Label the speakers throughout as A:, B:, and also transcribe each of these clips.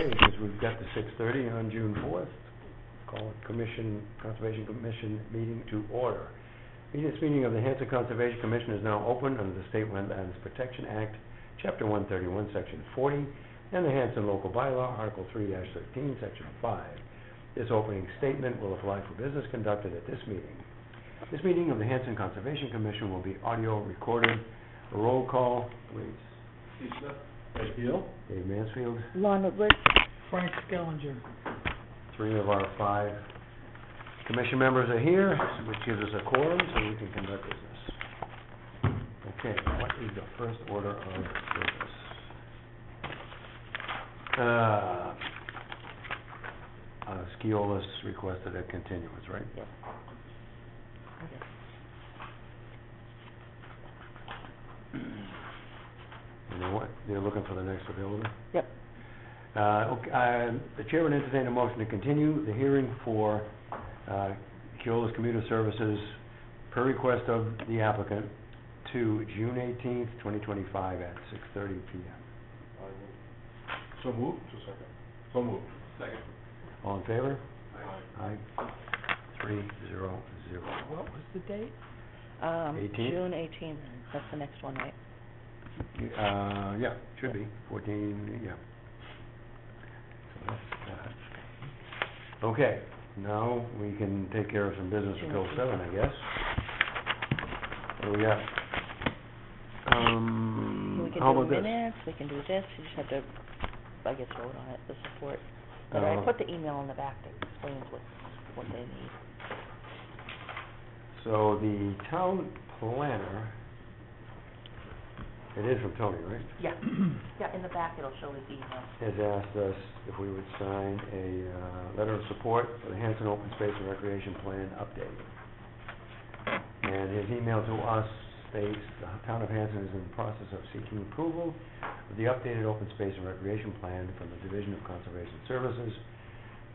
A: Okay, because we've got the 6:30 on June 4th. Call it Conservation Commission meeting to order. This meeting of the Hanson Conservation Commission is now open under the State Wetlands Protection Act, Chapter 131, Section 40, and the Hanson Local Bylaw, Article 3-13, Section 5. This opening statement will apply for business conducted at this meeting. This meeting of the Hanson Conservation Commission will be audio recorded. A roll call, please.
B: Steve Smith. Ed Beal.
A: Dave Mansfield.
C: Lon Woodward.
D: Frank Skellinger.
A: 3 of our 5 commission members are here, which gives us a quorum so we can conduct business. Okay, what is the first order of business? Skiolis requested a continuance, right?
C: Yep. Okay.
A: You know what? They're looking for the next available?
C: Yep.
A: The chair would entertain a motion to continue the hearing for Keolis Commuter Services per request of the applicant to June 18th, 2025 at 6:30 p.m.
B: So moved. Second. So moved. Second.
A: All in favor?
B: Aye.
A: Aye. 3-0-0.
D: What was the date?
A: 18th?
C: June 18th. That's the next one, right?
A: Yeah, should be 14. Yeah. So that's that. Okay, now we can take care of some business until 7, I guess. What do we got?
C: We can
A: How
C: do
A: about this?
C: minutes, we can do this, you just have to, I guess, vote on it, the support. But I put the email in the back that explains what they need.
A: So the town planner, it is from Tony, right?
C: Yeah, yeah, in the back it'll show his email.
A: Has asked us if we would sign a letter of support for the Hanson Open Space and Recreation Plan update. And his email to us states the town of Hanson is in the process of seeking approval of the updated Open Space and Recreation Plan from the Division of Conservation Services.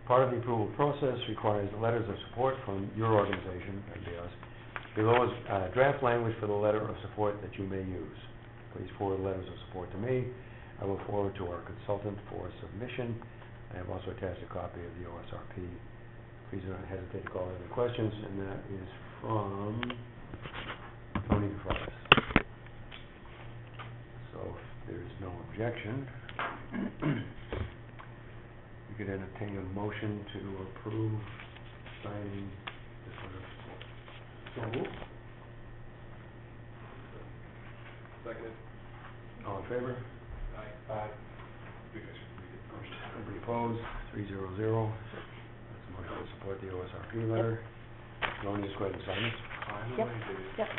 A: Part of the approval process requires letters of support from your organization, that'd be us. Below is draft language for the letter of support that you may use. Please forward letters of support to me. I will forward to our consultant for submission. I have also attached a copy of the OSRP. Please do not hesitate to call with any questions, and that is from Tony DeFries. So if there is no objection, we could entertain a motion to approve signing this letter of support.
B: So moved. Second.
A: All in favor?
B: Aye.
A: Nobody opposed? 3-0-0. That's a motion to support the OSRP letter. You want to just go ahead and sign it?
C: Yep, yep.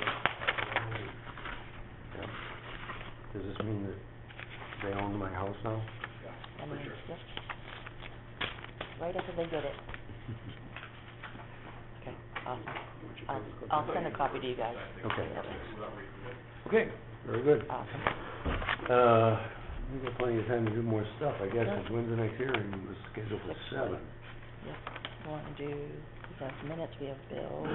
A: Yep. Does this mean that they own my house now?
C: I mean, yep. Right after they get it. Okay, awesome. I'll send a copy to you guys.
A: Okay.
C: Yep.
A: Okay, very good.
C: Awesome.
A: We've got plenty of time to do more stuff, I guess, because when's the next hearing? It was scheduled for 7.
C: Yep. We want to do, we have minutes, we have bills.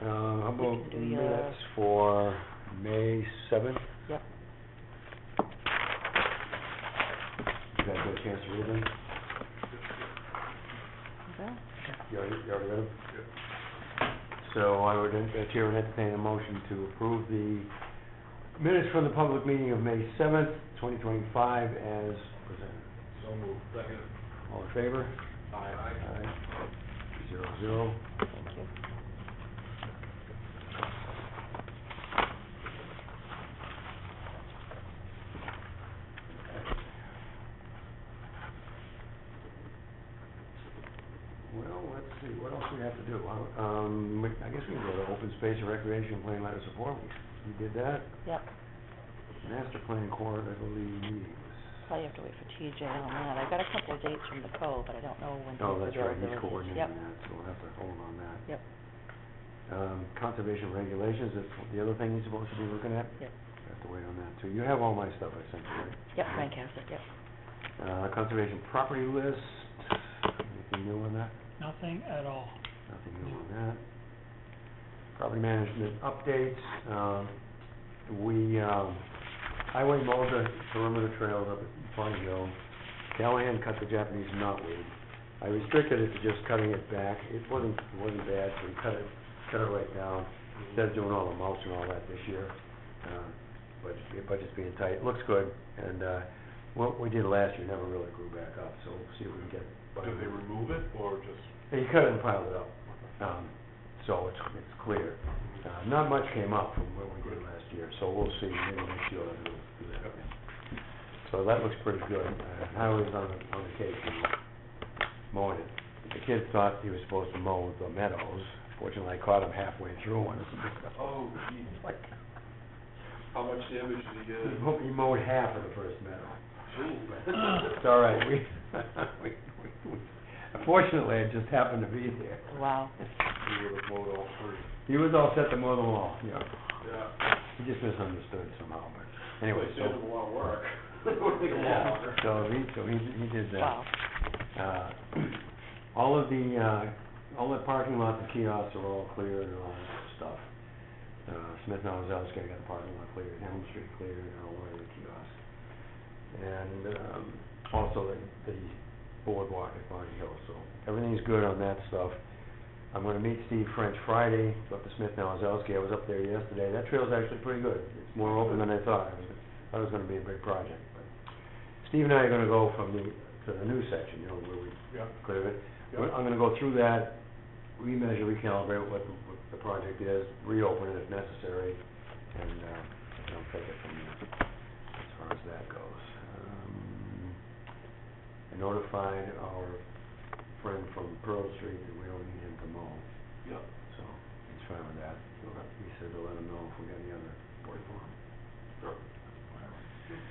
A: How about
C: can do your-
A: minutes for May 7th?
C: Yep.
A: You guys got a chance to read them?
C: Okay.
A: You already read them? Yep. So I would, Chair would entertain a motion to approve the minutes from the public meeting of May 7th, 2025 as presented.
B: So moved. Second.
A: All in favor?
B: Aye.
A: Aye. 0-0.
C: Thank you.
A: Well, let's see, what else do we have to do? I guess we can go to Open Space and Recreation Plan letter of support. We did that.
C: Yep.
A: Master Plan Quarterly meetings.
C: Probably have to wait for TJ on that. I got a couple of dates from the code, but I don't know when.
A: Oh, that's right, he's
C: availability is.
A: coordinating
C: Yep.
A: that, so we'll have to hold on that.
C: Yep.
A: Conservation regulations, that's the other thing you're supposed to be looking at?
C: Yep.
A: I have to wait on that too. You have all my stuff I sent you, right?
C: Yep, fantastic, yep.
A: Conservation property list, anything new on that?
D: Nothing at all.
A: Nothing new on that. Property management updates, highway mowed the perimeter trails up at Pine Hill. Callahan cut the Japanese knotweed. I restricted it to just cutting it back. It wasn't bad, so we cut it right down. Instead of doing all the mulch and all that this year, budget's being tight. It looks good, and what we did last year never really grew back up, so we'll see if we can get.
B: Did they remove it, or just?
A: He cut it and piled it up, so it's clear. Not much came up from what we did last year, so we'll see. Maybe next year we'll do that.
B: Okay.
A: So that looks pretty good. Highway's on the case, mowing it. The kid thought he was supposed to mow the meadows. Fortunately, I caught him halfway through one.
B: Oh, geez.
A: Like,
B: How much damage did he get?
A: he mowed half of the first meadow.
B: Ooh.
A: It's all right. Fortunately, it just happened to be there.
C: Wow.
B: He would have mowed all three.
A: He was all set to mow them all, yeah.
B: Yeah.
A: He just misunderstood somehow, but anyway,
B: It
A: so.
B: saved him a lot of work. It would take a lot longer.
A: So he did that.
C: Wow.
A: All the parking lots and kiosks are all cleared and all that stuff. Smith and Ozellsky got the parking lot cleared, Elm Street cleared, and all the way to the kiosk. And, also the boardwalk at Barney Hill, so everything's good on that stuff. I'm gonna meet Steve French Friday, up to Smith and Ozellsky. I was up there yesterday. That trail's actually pretty good. It's more open than I thought. I thought it was gonna be a big project, but Steve and I are gonna go to the new section, you know, where we
B: Yeah.
A: cleared it.
B: Yeah.
A: I'm gonna go through that, remeasure, recalibrate what the project is, reopen it if necessary, and I'll take it from there, as far as that goes. I notified our friend from Pearl Street that we don't need him to mow,
B: Yeah.
A: so he's fine with that. He said to let him know if we got any other work for him.
B: Sure.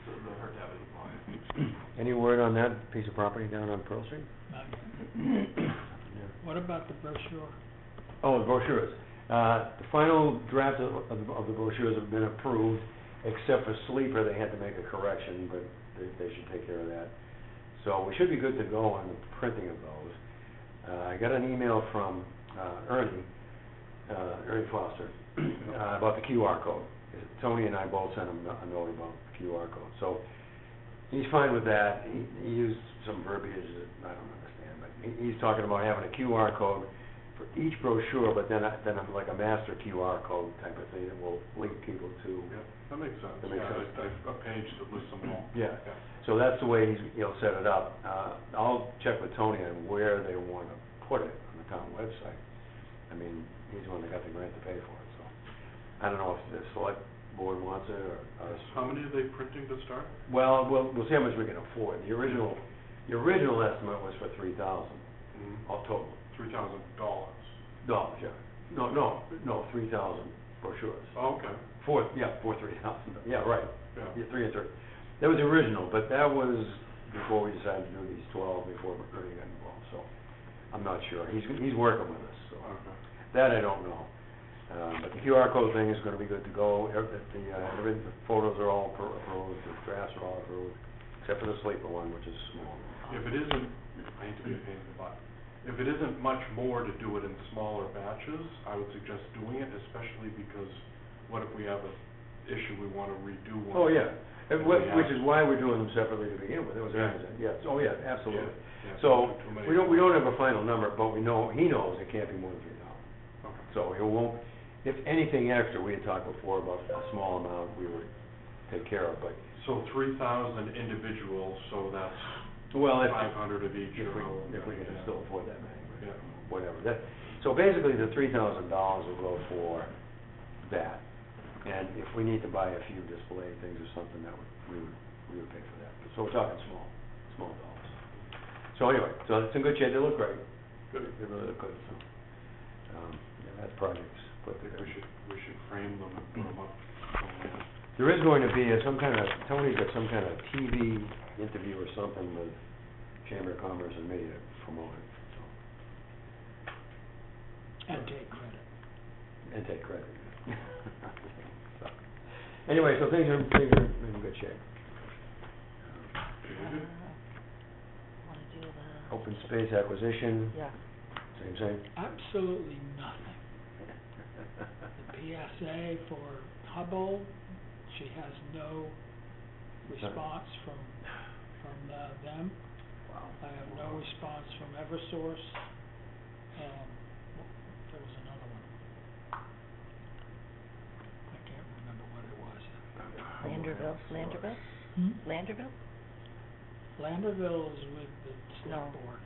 B: Doesn't hurt to have it applied.
A: Any word on that piece of property down on Pearl Street?
D: Not yet.
A: Yeah.
D: What about the brochure?
A: Oh, the brochures. The final draft of the brochures have been approved, except for Sleeper, they had to make a correction, but they should take care of that. So we should be good to go on the printing of those. I got an email from Ernie Foster, about the QR code. Tony and I both sent him a note about the QR code. So he's fine with that. He used some verbiage that I don't understand, but he's talking about having a QR code for each brochure, but then like a master QR code type of thing that will link people to.
B: Yeah, that makes sense.
A: That makes sense.
B: A page that lists them all.
A: Yeah. So that's the way he'll set it up. I'll check with Tony on where they want to put it on the town website. I mean, he's the one that got the grant to pay for it, so. I don't know if the select board wants it or us.
B: How many are they printing to start?
A: Well, we'll see how much we can afford. The original estimate was for $3,000, all total.
B: $3,000.
A: Dollars, yeah. No, 3,000 brochures.
B: Oh, okay.
A: For 3,000, yeah, right.
B: Yeah.
A: Yeah, 3 and 3. That was the original, but that was before we decided to do these 12, before Ernie got involved, so I'm not sure. He's working with us, so
B: Okay.
A: that I don't know. But the QR code thing is gonna be good to go. The photos are all approved, the drafts are all approved, except for the Sleeper one, which is small.
B: If it isn't, I hate to be a pain in the butt, if it isn't much more to do it in smaller batches, I would suggest doing it, especially because what if we have an issue we want to redo one?
A: Oh, yeah.
B: And
A: Which is why we're doing them separately to begin with. It was,
B: Yeah.
A: yes, oh, yeah, absolutely.
B: Yeah,
A: So,
B: too many.
A: we don't have a final number, but he knows it can't be more than $3,000.
B: Okay.
A: So it won't, if anything extra, we had talked before about a small amount we would take care of, but.
B: So 3,000 individuals, so that's
A: Well,
B: 500 of each.
A: if we can
B: Yeah.
A: still afford that many, but
B: Yeah.
A: whatever. So basically, the $3,000 will go for that. And if we need to buy a few display things or something, we would pay for that. So we're talking small dollars. So anyway, so it's in good shape. They look great.
B: Good.
A: They really look good, so. Yeah, that project's put
B: I think
A: together.
B: we should frame them and put them up somewhere.
A: There is going to be Tony's got some kind of TV interview or something with Chamber of Commerce and me to promote it, so.
D: And take credit.
A: And take credit. So, anyway, so things are in good shape.
C: Wanna do the,
A: Open space acquisition,
C: yeah,
A: same.
D: Absolutely nothing. The PSA for Hubble, she has no response from them. have no response from Eversource, there was another one. I can't remember what it was.
C: Landerville?
D: Hmm?
C: Landerville?
D: Landerville is with the
C: No.
D: select board.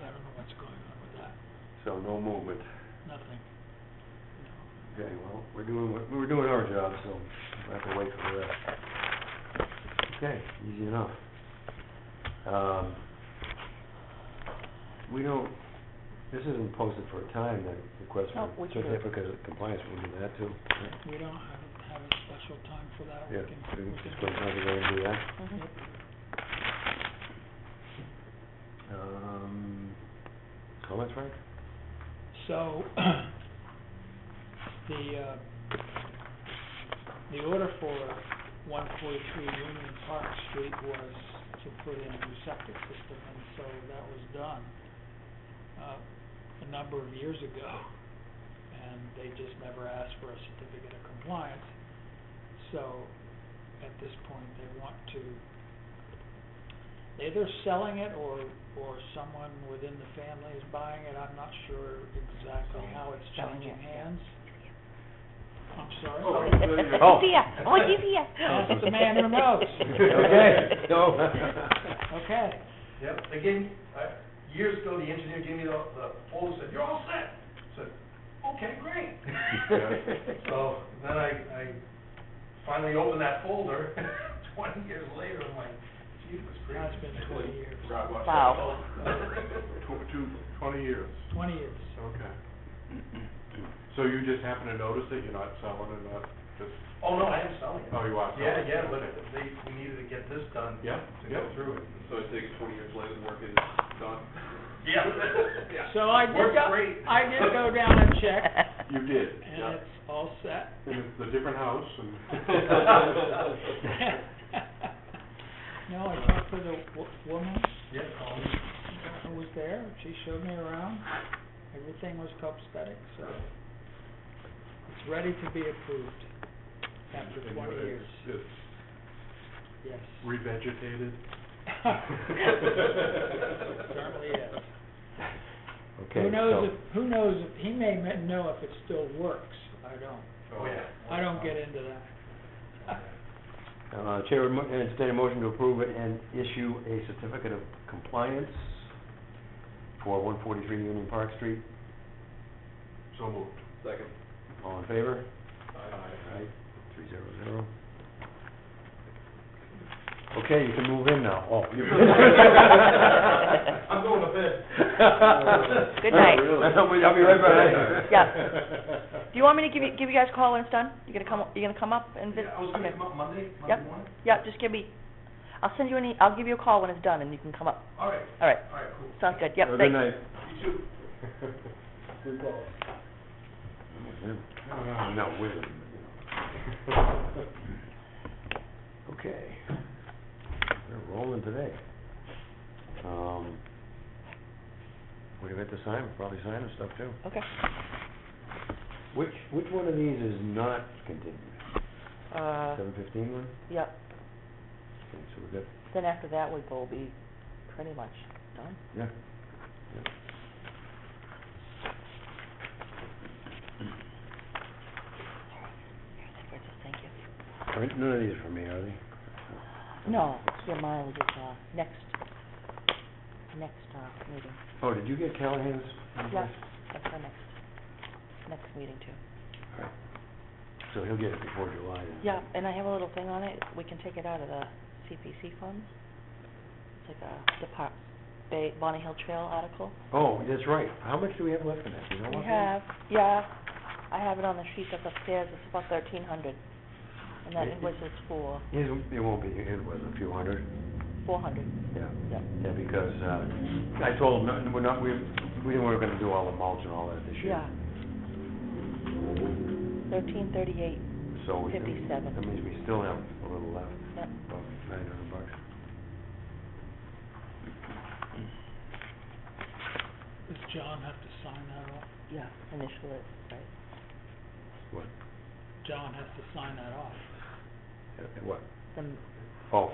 D: I don't know what's going on with that,
A: So no movement.
D: nothing.
A: Okay, well, we're doing our job, so we'll have to wait for the rest. Okay, easy enough. We don't, this isn't posted for a time, that request
C: No,
A: for
C: we can do it.
A: certificate of compliance, we'll do that too.
D: We don't have a special time for that.
A: Yeah,
D: We
A: we
D: can
A: just
D: do
A: wait
D: it.
A: another day and do that.
C: Mhm.
A: Comments, Frank?
D: So, the order for 143 Union Park Street was to put in a new septic system, and so that was done a number of years ago, and they just never asked for a certificate of compliance. So, at this point, they want to either selling it or someone within the family is buying it. I'm not sure exactly how it's
C: Selling
D: changing
C: it, yeah.
D: hands. I'm sorry.
B: Oh.
C: He's here.
D: That's the man who knows.
A: Okay, no.
D: Okay.
E: Yep, they gave me, years ago, the engineer gave me the folder, said, "You're all set." I said, "Okay, great." So then I finally opened that folder, 20 years later, I'm like, gee, it was crazy.
D: That's been 20 years.
C: Wow.
B: 20 years.
D: 20 years.
B: Okay. So you just happen to notice it, you're not selling and not just,
E: Oh, no, I am selling it.
B: oh, you are
E: Yeah,
B: selling?
E: yeah, but
B: Okay.
E: we needed to get this done
B: Yeah,
E: to
B: yeah.
E: go through it.
F: So I take it 20 years later, the work is done?
E: Yeah.
D: So I did
E: Works
D: go,
E: great.
D: I did go down and check,
B: You did,
D: and
B: yeah.
D: it's all set.
B: And it's a different house and.
D: No, I talked to the woman
E: Yeah, call me.
D: who was there, she showed me around, everything was copacetic, so it's ready to be approved after
B: And
D: 20
B: it's-
D: years,
B: It's
D: yes.
B: revegetated.
D: Certainly is.
A: Okay,
D: Who knows if, he may know if it still works, I don't.
E: Oh, yeah.
D: I don't get into that.
A: Chair would entertain a motion to approve it and issue a certificate of compliance for 143 Union Park Street.
B: So moved.
F: Second.
A: All in favor?
B: Aye.
A: 300. Okay, you can move in now. Oh, you.
E: I'm going to bed.
C: Good night.
A: I'll be right back.
C: Yeah. Do you want me to give you guys a call when it's done? You gonna come up and visit?
E: Yeah, I was gonna
C: Okay.
E: come up Monday
C: Yep.
E: morning.
C: Yeah, just give me, I'll send you I'll give you a call when it's done and you can come up.
E: All right,
C: All right,
E: cool.
C: sounds good, yep,
A: Have a
C: thanks.
A: good night.
E: You too.
A: No, with him. Okay. We're rolling today. What do you got to sign? We'll probably sign the stuff too.
C: Okay.
A: Which one of these is not continued? 715 one?
C: Yep,
A: Okay, so we got,
C: then after that we will be pretty much done.
A: yeah.
C: Thank you.
A: None of these are for me, are they?
C: No, your mileage is, next meeting.
A: Oh, did you get Callahan's?
C: Yeah, that's our next meeting too.
A: All right. So he'll get it before July then?
C: Yeah, and I have a little thing on it, we can take it out of the CPC funds. It's like a Bonnie Hill Trail article.
A: Oh, that's right. How much do we have left in that? Do you know
C: We
A: offhand?
C: have, I have it on the sheet that's upstairs, it's about 1,300. And that invoice is for
A: It won't be, it was a few hundred.
C: 400.
A: Yeah.
C: Yep.
A: Yeah, because, I told him, we weren't gonna do all the mulch and all that this year.
C: Yeah. 1338.
A: So we,
C: 57.
A: that means we still have a little left,
C: Yep.
A: about $900.
D: Does John have to sign that off?
C: Yeah, initial it, right.
A: What?
D: John has to sign that off.
A: What?
C: The
A: Oh,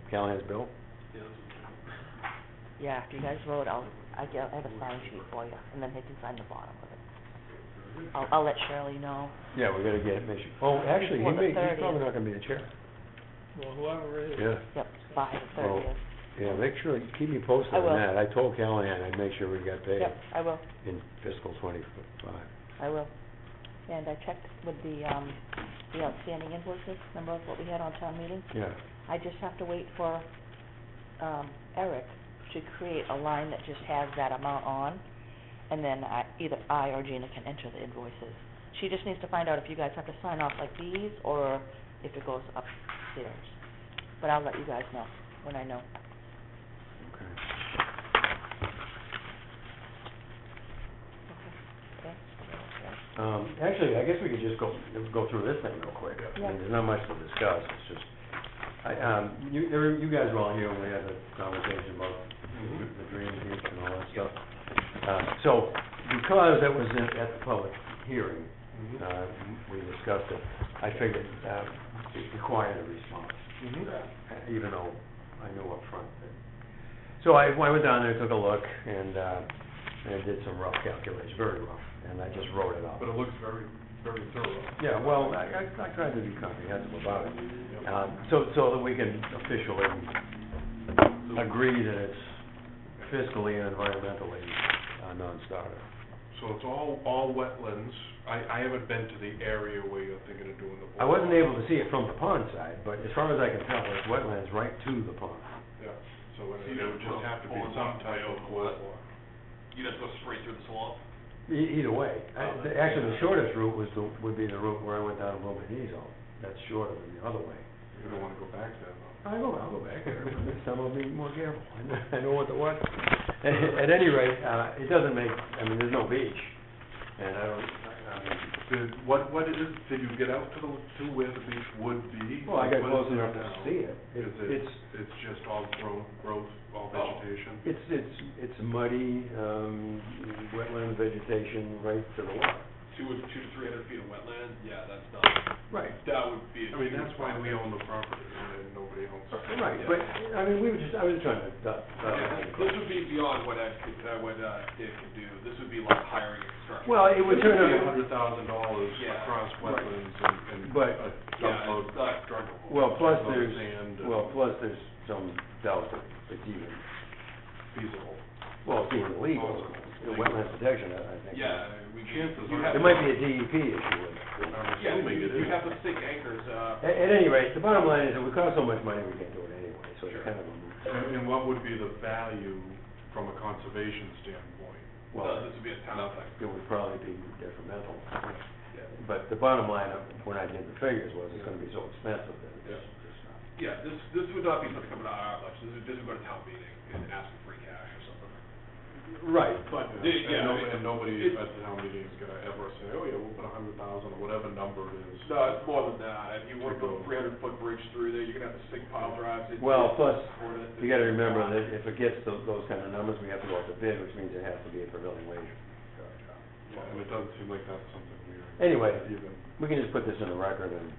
A: Callahan's bill?
F: Yeah,
C: Yeah, after you guys vote, I have a sign sheet for you, and then he can sign the bottom of it. I'll let Shirley know.
A: Yeah, we gotta get, make sure, oh, actually,
C: Before the
A: he's
C: 30th.
A: probably not gonna be the chair.
D: Well, whoever it is.
A: Yeah.
C: Yep, by the
A: Well,
C: 30th.
A: Yeah, make sure, keep me posted
C: I
A: on
C: will.
A: that. I told Callahan I'd make sure we got paid
C: Yep, I will,
A: in fiscal '25.
C: I will. And I checked with the outstanding invoices, remember what we had on town meeting?
A: Yeah,
C: I just have to wait for, Eric to create a line that just has that amount on, and then either I or Gina can enter the invoices. She just needs to find out if you guys have to sign off like these, or if it goes upstairs. But I'll let you guys know when I know.
A: okay.
C: Okay?
A: Actually, I guess we could just go through this thing real quick. I
C: Yeah.
A: mean, there's not much to discuss, it's just, you guys were all here when we had the conversation about the Dream Beach and all that stuff. So, because it was at the public hearing, we discussed it, I figured, it required a response, even though I knew up front that. So I went down there, took a look, and did some rough calculations, very rough, and I just wrote it up.
B: But it looks very, very thorough.
A: Yeah, well, I tried to be comprehensive about it, so that we can officially agree that it's fiscally and environmentally a non-starter.
B: So it's all wetlands. I haven't been to the area where you're thinking of doing the.
A: I wasn't able to see it from the pond side, but as far as I can tell, it's wetlands right to the pond.
B: Yeah, so it would just have to be some type of boardwalk.
F: You'd have to go straight through the swamp?
A: Either way, actually, the shortest route would be the route where I went down to Blumenese. That's shorter than the other way.
B: You don't wanna go back there though.
A: I'll go back there, but this time I'll be more careful. I know what to what. At any rate, it doesn't make, I mean, there's no beach, and I mean,
B: Did you get out to where the beach would be?
A: well, I got
B: What
A: close
B: is there
A: enough to
B: now?
A: see it.
B: It's just all growth, all vegetation?
A: It's muddy, wetland vegetation right to the left.
F: 200 to 300 feet of wetland, yeah, that's not,
A: Right.
F: that would be.
B: I mean, that's why we own the property, and nobody owns it.
A: Right,
F: Yeah.
A: but, I mean, I was just trying to,
F: This would be beyond what Ed could, Dave could do, this would be like hiring a construction.
A: well, it would turn out,
B: $100,000
F: Yeah.
B: across
A: Right.
B: wetlands and
A: But-
B: a
F: Yeah,
B: dump load
F: it's not drug.
A: well, plus
B: Dump load
A: there's,
B: of sand and
A: some doubt that it's even,
B: feasible.
A: well, it's even legal. The wetland protection, I think.
F: Yeah, we.
B: Chances
F: you
B: are-
F: have
A: It
F: to-
A: might be a DEP issue.
B: I'm
F: Yeah,
B: assuming it
F: you
B: is.
F: have to stick anchors,
A: At any rate, the bottom line is it would cost so much money, we can't do it anyway, so it's
F: Sure.
A: kind of a moot.
B: And what would be the value from a conservation standpoint?
A: Well,
F: this would be a town thing.
A: it would probably be detrimental.
F: Yeah.
A: But the bottom line, when I did the figures, was it's gonna be so expensive that it's just not.
F: Yeah, this would not be something coming out of our budget, this would go to town meeting and ask for free cash or something.
A: Right.
F: But,
B: And nobody at the town meeting is gonna ever say, oh yeah, we'll put 100,000 or whatever number it is.
F: No, it's more than that, if you work on a 300-foot bridge through there, you're gonna have to stick pile drives in.
A: Well, plus,
F: support it.
A: you gotta remember that if it gets to those kind of numbers, we have to go out to bid, which means it has to be a prevailing wage.
B: Yeah, and it doesn't seem like that's something we're.
A: Anyway,
B: Even,
A: we can just put this in the record and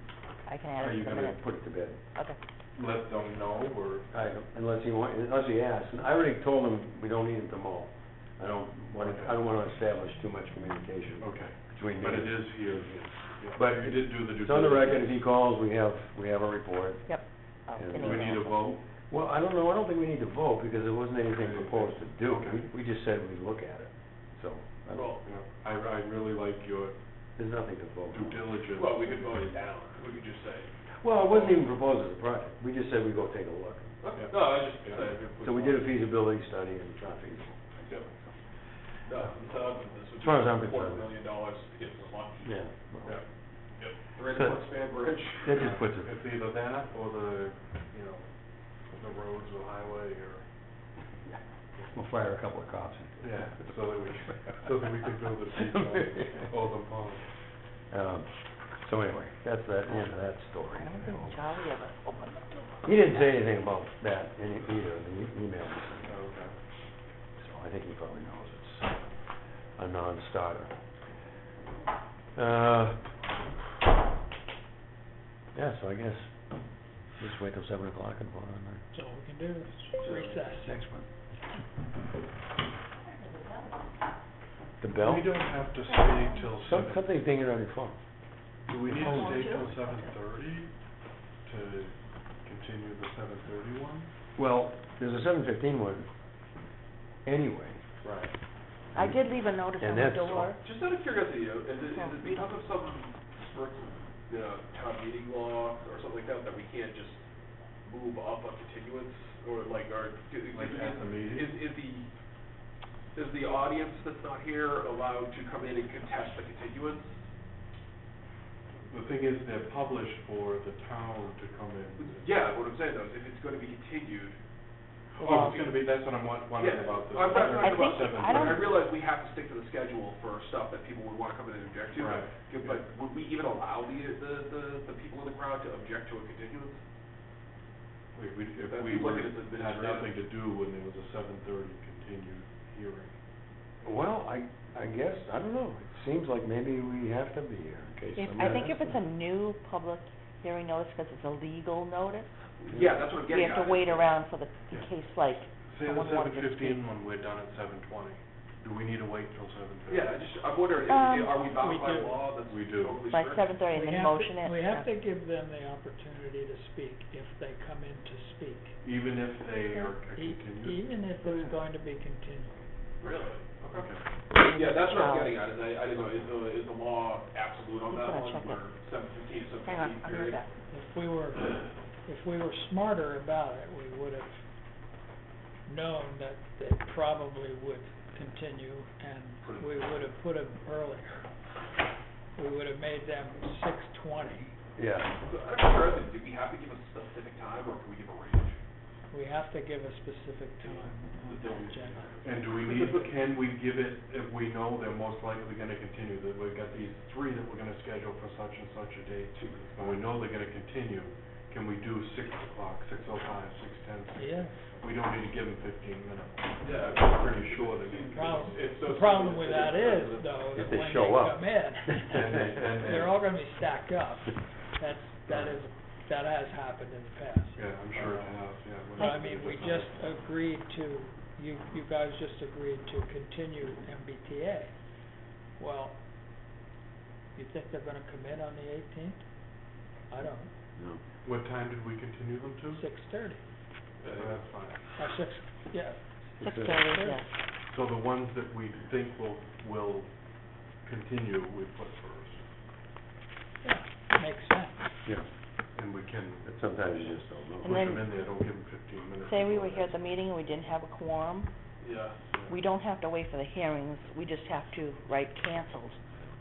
C: I can add
A: are
C: it
A: you
C: in a
A: gonna
C: minute.
A: put it to bed?
C: Okay.
B: let them know, or?
A: Unless he asks, and I already told him we don't need him to mow. I don't wanna establish too much communication
B: Okay.
A: between me.
B: But it is here.
A: But
B: You did do the due diligence.
A: It's on the record, if he calls, we have a report.
C: Yep. Oh,
A: And
C: an
B: Do we
C: email.
B: need a vote?
A: Well, I don't know, I don't think we need to vote, because there wasn't anything proposed to do.
B: Okay.
A: We just said we'd look at it, so, I don't,
F: Well,
B: Yeah, I really like your
A: there's nothing to vote
B: due
A: on.
B: diligence.
F: well, we could vote it down, we could just say,
A: Well, it wasn't even proposed as a project, we just said we'd go take a look.
B: Yeah.
F: no, I just
B: Yeah.
F: said.
A: So we did a feasibility study, and it's not feasible.
F: Yep. No, this would
A: As far as I'm
F: be
A: concerned.
F: $250,000 to get to the lot.
A: Yeah.
B: Yeah.
F: Yep.
A: So-
F: 300-foot span bridge.
A: That just puts it,
B: It's either that or the roads or highway or.
A: we'll fire a couple of cops.
B: Yeah, so that we could build a beach on Oldham Pond.
A: So anyway, that's the end of that story.
C: I don't think Charlie ever opened up.
A: He didn't say anything about that either in the email he sent.
B: Oh, okay.
A: So I think he probably knows it's a non-starter. Yeah, so I guess just wait till 7 o'clock and vote on that.
D: So we can do is recess.
A: Next one. The bell?
B: We don't have to stay till seven.
A: Something dinging on your phone.
B: Do we need
C: Oh,
B: to stay
C: too?
B: till 7:30 to continue the 7:30 one?
A: Well, there's a 7:15 one anyway.
B: Right.
C: I did leave a notice
A: And
C: on the
A: that's-
C: door.
F: Just out of curiosity, is it because of some strict, town meeting law or something like that, that we can't just move up a continuance, or like,
B: Like at the meeting?
F: is the audience that's not here allowed to come in and contest the continuance?
B: The thing is, they're published for the town to come in.
F: Yeah, what I'm saying though, is if it's gonna be continued.
B: Oh, it's gonna be, that's what I'm wondering
F: Yeah,
B: about the.
F: I'm not talking
C: I
F: about
C: think-
F: 7:30.
C: I don't-
F: I realize we have to stick to the schedule for stuff that people would wanna come in and object to.
B: Right.
F: But would we even allow the people in the crowd to object to a continuance?
B: If
F: That
B: we
F: seems like
B: were,
F: it's
B: had
F: administrative.
B: nothing to do when there was a 7:30 continued hearing.
A: Well, I guess, I don't know. It seems like maybe we have to be here in case
C: If,
A: somebody
C: I think
A: has
C: if it's a new public hearing notice, because it's a legal notice,
F: Yeah, that's what I'm
C: we
F: getting at.
C: have to wait around for the, in
B: Yeah.
C: case like
B: Say the
C: someone wanted to speak.
B: 7:15 one, we're done at 7:20. Do we need to wait till 7:30?
F: Yeah, I'm wondering, are we
D: we
F: bound by
D: do.
F: law that's
B: We do.
F: totally
C: Like
F: strict?
C: 7:30 and
D: We
C: then
D: have
C: motion
D: to-
C: it.
D: We have
C: yeah.
D: to give them the opportunity to speak if they come in to speak.
B: Even if they are
D: E-
B: continued?
D: Even if it's going to be continued.
F: Really? Okay.
B: Okay.
F: Yeah, that's what I'm
C: Wow.
F: getting at, is I didn't know, is the law absolute on
C: He's
F: that
C: gonna
F: one,
C: check it.
F: where 7:15 is
C: Hang on,
F: 7:15
C: I'll be right
F: period?
C: back.
D: If we were smarter about it, we would have known that they probably would continue, and we would have put them earlier. We would have made them 6:20.
A: Yeah.
F: So, out of curiosity, do we have to give a specific time, or can we give a range?
D: We have to give a specific time on the agenda.
B: And do we need, can we give it, if we know they're most likely gonna continue, that we've got these 3 that we're gonna schedule for such and such a date, and we know they're gonna continue, can we do 6 o'clock, 6:05, 6:10?
D: Yeah.
B: We don't need to give them 15 minutes.
F: Yeah.
B: I'm pretty sure they're gonna.
D: Problem,
F: It's so
D: the problem
F: simple,
D: with
F: it's
D: that
F: just
D: is, though,
A: If
D: that
A: they
D: when they
A: show up.
D: come in,
B: Then they-
D: they're all gonna be stacked up. That has happened in the past.
B: Yeah, I'm sure it has, yeah. when
D: But I
B: it's
D: mean, we
B: not-
D: just agreed to, you guys just agreed to continue MBTA. Well, you think they're gonna come in on the 18th? I don't,
A: No.
B: What time did we continue them to?
D: 6:30,
B: That's fine.
D: or 6, yeah.
C: 6:30, yeah.
B: So the ones that we think will continue, we put first.
D: Yeah, makes sense.
A: Yeah.
B: And we can
A: But sometimes you just don't know.
C: And
B: push
C: then-
B: them in there, don't give them 15 minutes.
C: Say we
B: before
C: were here at
B: that.
C: the meeting and we didn't have a quorum,
F: Yeah.
C: we don't have to wait for the hearings, we just have to write canceled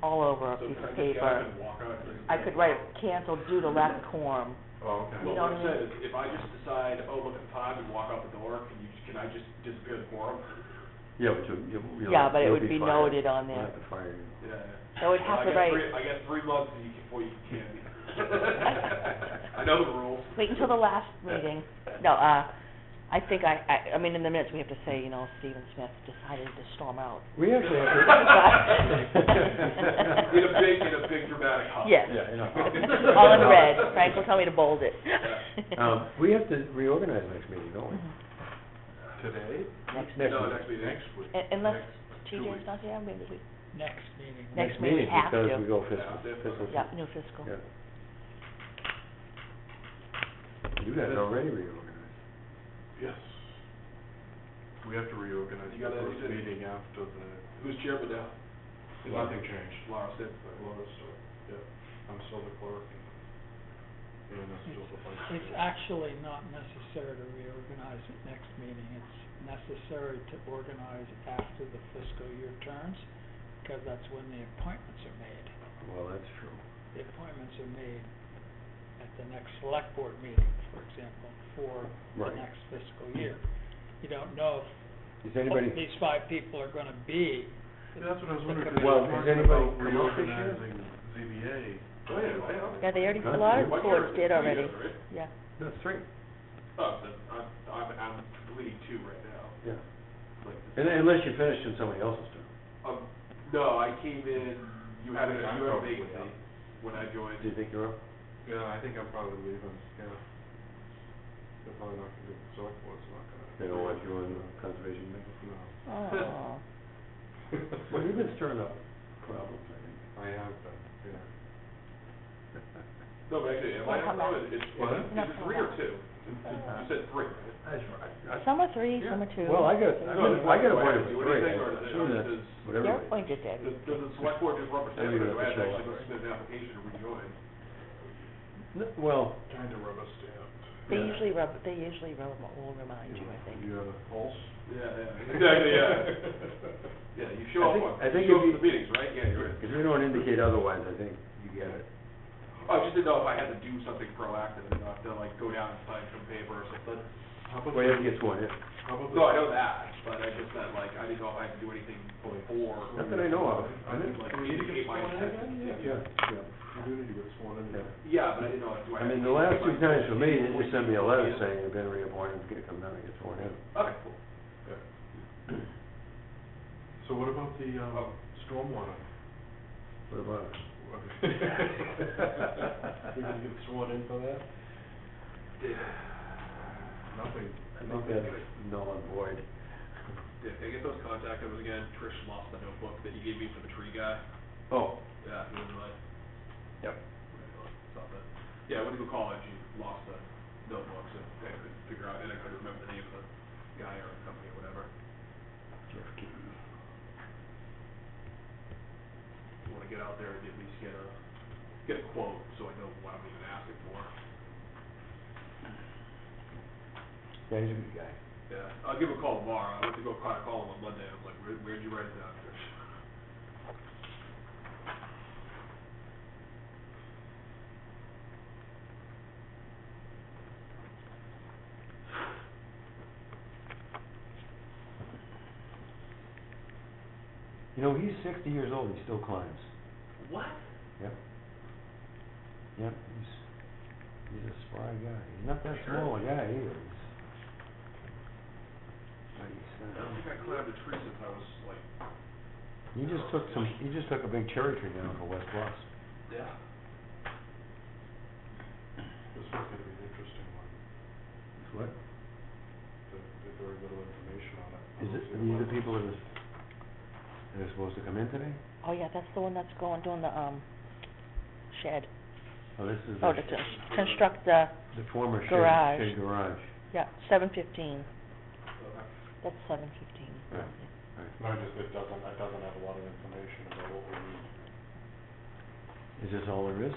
C: all over a
F: So
C: piece
F: can I
C: of
F: just get up
C: paper.
F: and walk out?
C: I could write canceled due to lack of quorum.
B: Oh, okay.
C: You
F: Well,
C: know
F: what
C: what
F: I'm
C: I
F: saying is, if I just decide, oh, look at the time and walk out the door, can I just disappear the quorum?
A: Yeah, but you'll.
C: Yeah, but it
A: you'll
C: would be
A: fired.
C: noted on
A: We'll
C: there.
A: have to fire you.
F: Yeah.
C: So we'd have to write,
F: I got 3 months before you can. I know the rules.
C: wait until the last meeting. No, I think I mean, in the minutes, we have to say, you know, Stephen Smith decided to storm out.
A: We actually have
F: In a big dramatic huff.
C: Yes.
A: Yeah, you know.
C: All in red, Frank will tell me to bold it.
A: We have to reorganize next meeting, don't we?
B: Today?
C: Next
A: Next
F: No,
A: week.
F: next meeting.
B: Next week.
C: Unless
B: Next 2
C: TJ's
B: weeks.
C: not here, maybe we,
D: Next meeting.
C: Next meeting, we have
A: Because
C: to.
A: we go
F: Yeah,
A: fiscal.
C: yeah, new fiscal.
A: Yeah. You guys already reorganized.
B: Yes. We have to reorganize
F: You
B: the
F: got
B: first
F: anything?
B: meeting after the,
F: Who's chairman now?
B: nothing changed.
F: Laura Stitt.
B: Laura's still, yeah, I'm still the clerk and Anna's still the vice chair.
D: It's actually not necessary to reorganize at next meeting. It's necessary to organize after the fiscal year turns, because that's when the appointments are made.
A: Well, that's true.
D: The appointments are made at the next select board meeting, for example, for the
A: Right.
D: next fiscal year. You don't know
A: Is
D: if
A: anybody,
D: these 5 people are gonna be.
B: Yeah, that's what I was wondering,
D: the
B: because
A: Well,
B: we're
A: has
B: talking
A: anybody
B: about
A: come up this year?
B: reorganizing ZBA.
F: Oh, yeah.
C: Yeah, they already,
A: Huh?
C: a lot of
B: What
C: boards did already,
F: Right?
C: yeah.
A: no, 3,
F: Oh, then I'm leading 2 right now.
A: yeah.
F: Like,
A: Unless you finished in somebody else's term.
F: no, I came in, you had a
B: I'm probably
F: vacancy
B: up.
F: when I joined.
A: Do you think you're up?
B: Yeah, I think I'm probably leaving, yeah. They're probably not gonna do, select board's not gonna.
A: They don't want you on the conservation committee?
B: No.
C: Oh,
A: Well, you've been stirring up problems, I think.
B: I have been, yeah.
F: No, but actually, am I
C: Well,
F: not wrong?
A: What?
F: Is it three or two? You said three, right?
A: That's right.
C: Some are three, some are two.
A: Well, I got a point of
F: Do
A: three.
F: anything, or
A: I'm sure that's whatever.
C: You're
A: it is.
C: appointed, Debbie.
F: Does the select board just rubber stamp
A: Maybe
F: it, or do I have to
A: that's
F: actually go
A: right.
F: submit an application to rejoin?
A: Well,
B: Kind of rubber stamped.
C: They
A: Yeah.
C: usually will remind you, I think.
B: You have a pulse?
F: Yeah, exactly, yeah. Yeah, you show up,
A: I think
F: you show up
A: if
F: to the meetings, right? Yeah, you're in.
A: if you don't indicate otherwise, I think you get it.
F: Oh, I just didn't know if I had to do something proactive, and not to like go down and sign some paper or something.
B: How about
A: Well, you have to get sworn in.
B: How about
F: No, I know that, but I just meant like, I didn't know if I had to do anything before.
A: Not that I know of.
F: I didn't like indicate my intent.
A: Yeah.
B: You do need to get sworn in.
A: Yeah.
F: Yeah, but I didn't know if, do I
A: I
F: have
A: mean,
F: to
A: the last
F: indicate
A: two
F: my
A: times for me,
F: intent
A: they just sent me a
F: before
A: letter
F: you-
A: saying you've been reappointed, come down and get sworn in.
F: Okay, cool.
B: So what about the, stormwater?
A: What about it?
B: We can get sworn in for that? Nothing.
A: I think that's null and void.
F: Yeah, can I get those contact numbers again? Trish lost the notebook that you gave me for the tree guy.
A: Oh,
F: Yeah, he was like,
A: yep.
F: something. Yeah, I went to go college, he lost the notebook, so I couldn't figure out, and I couldn't remember the name of the guy or the company or whatever.
A: Jeff Key.
F: Want to get out there and at least get a quote, so I know what I'm even asking for.
A: Yeah, he's a good guy.
F: Yeah, I'll give him a call tomorrow. I went to go call him on Monday, and I'm like, where'd you write it down, Trish?
A: You know, he's 60 years old, he still climbs.
F: What?
A: Yep. Yep, he's a spry guy. He's not that small a guy either.
F: I don't think I climbed a tree since I was like,
A: He just took a big cherry tree down for West Bluff.
F: yeah.
B: This one's gonna be an interesting one.
A: What?
B: There's very little information on it.
A: Is it, are these the people that are supposed to come in today?
C: Oh, yeah, that's the one that's doing the, shed.
A: Oh, this is
C: Oh, to construct the,
A: the former
C: garage.
A: shed garage.
C: yeah, 7:15.
F: Okay.
C: That's 7:15.
A: Right.
B: No, it doesn't have a lot of information about what we need.
A: Is this all there is?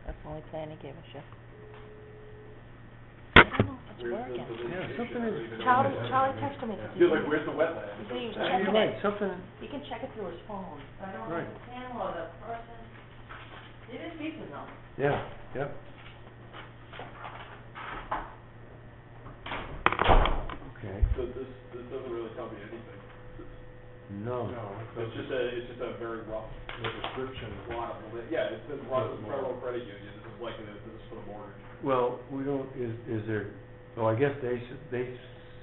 C: That's the only plan he gave us, yeah. I don't know if it's working.
A: Yeah, something is-
C: Charlie texted me.
F: He was like, where's the wetland?
C: He said he was
A: Yeah,
C: checking
A: you're right,
C: it.
A: something,
C: He can check it through his phone. I don't know
A: Right.
C: if it's him or the person. It is decent though.
A: yeah, yep. Okay,
F: So this doesn't really tell me anything.
A: no.
B: No,
F: It's just a very rough
B: the description.
F: plot of the, yeah, it says Rockland Federal Credit Union, this is like, this is for the mortgage.
A: Well, we don't, is there, oh, I guess they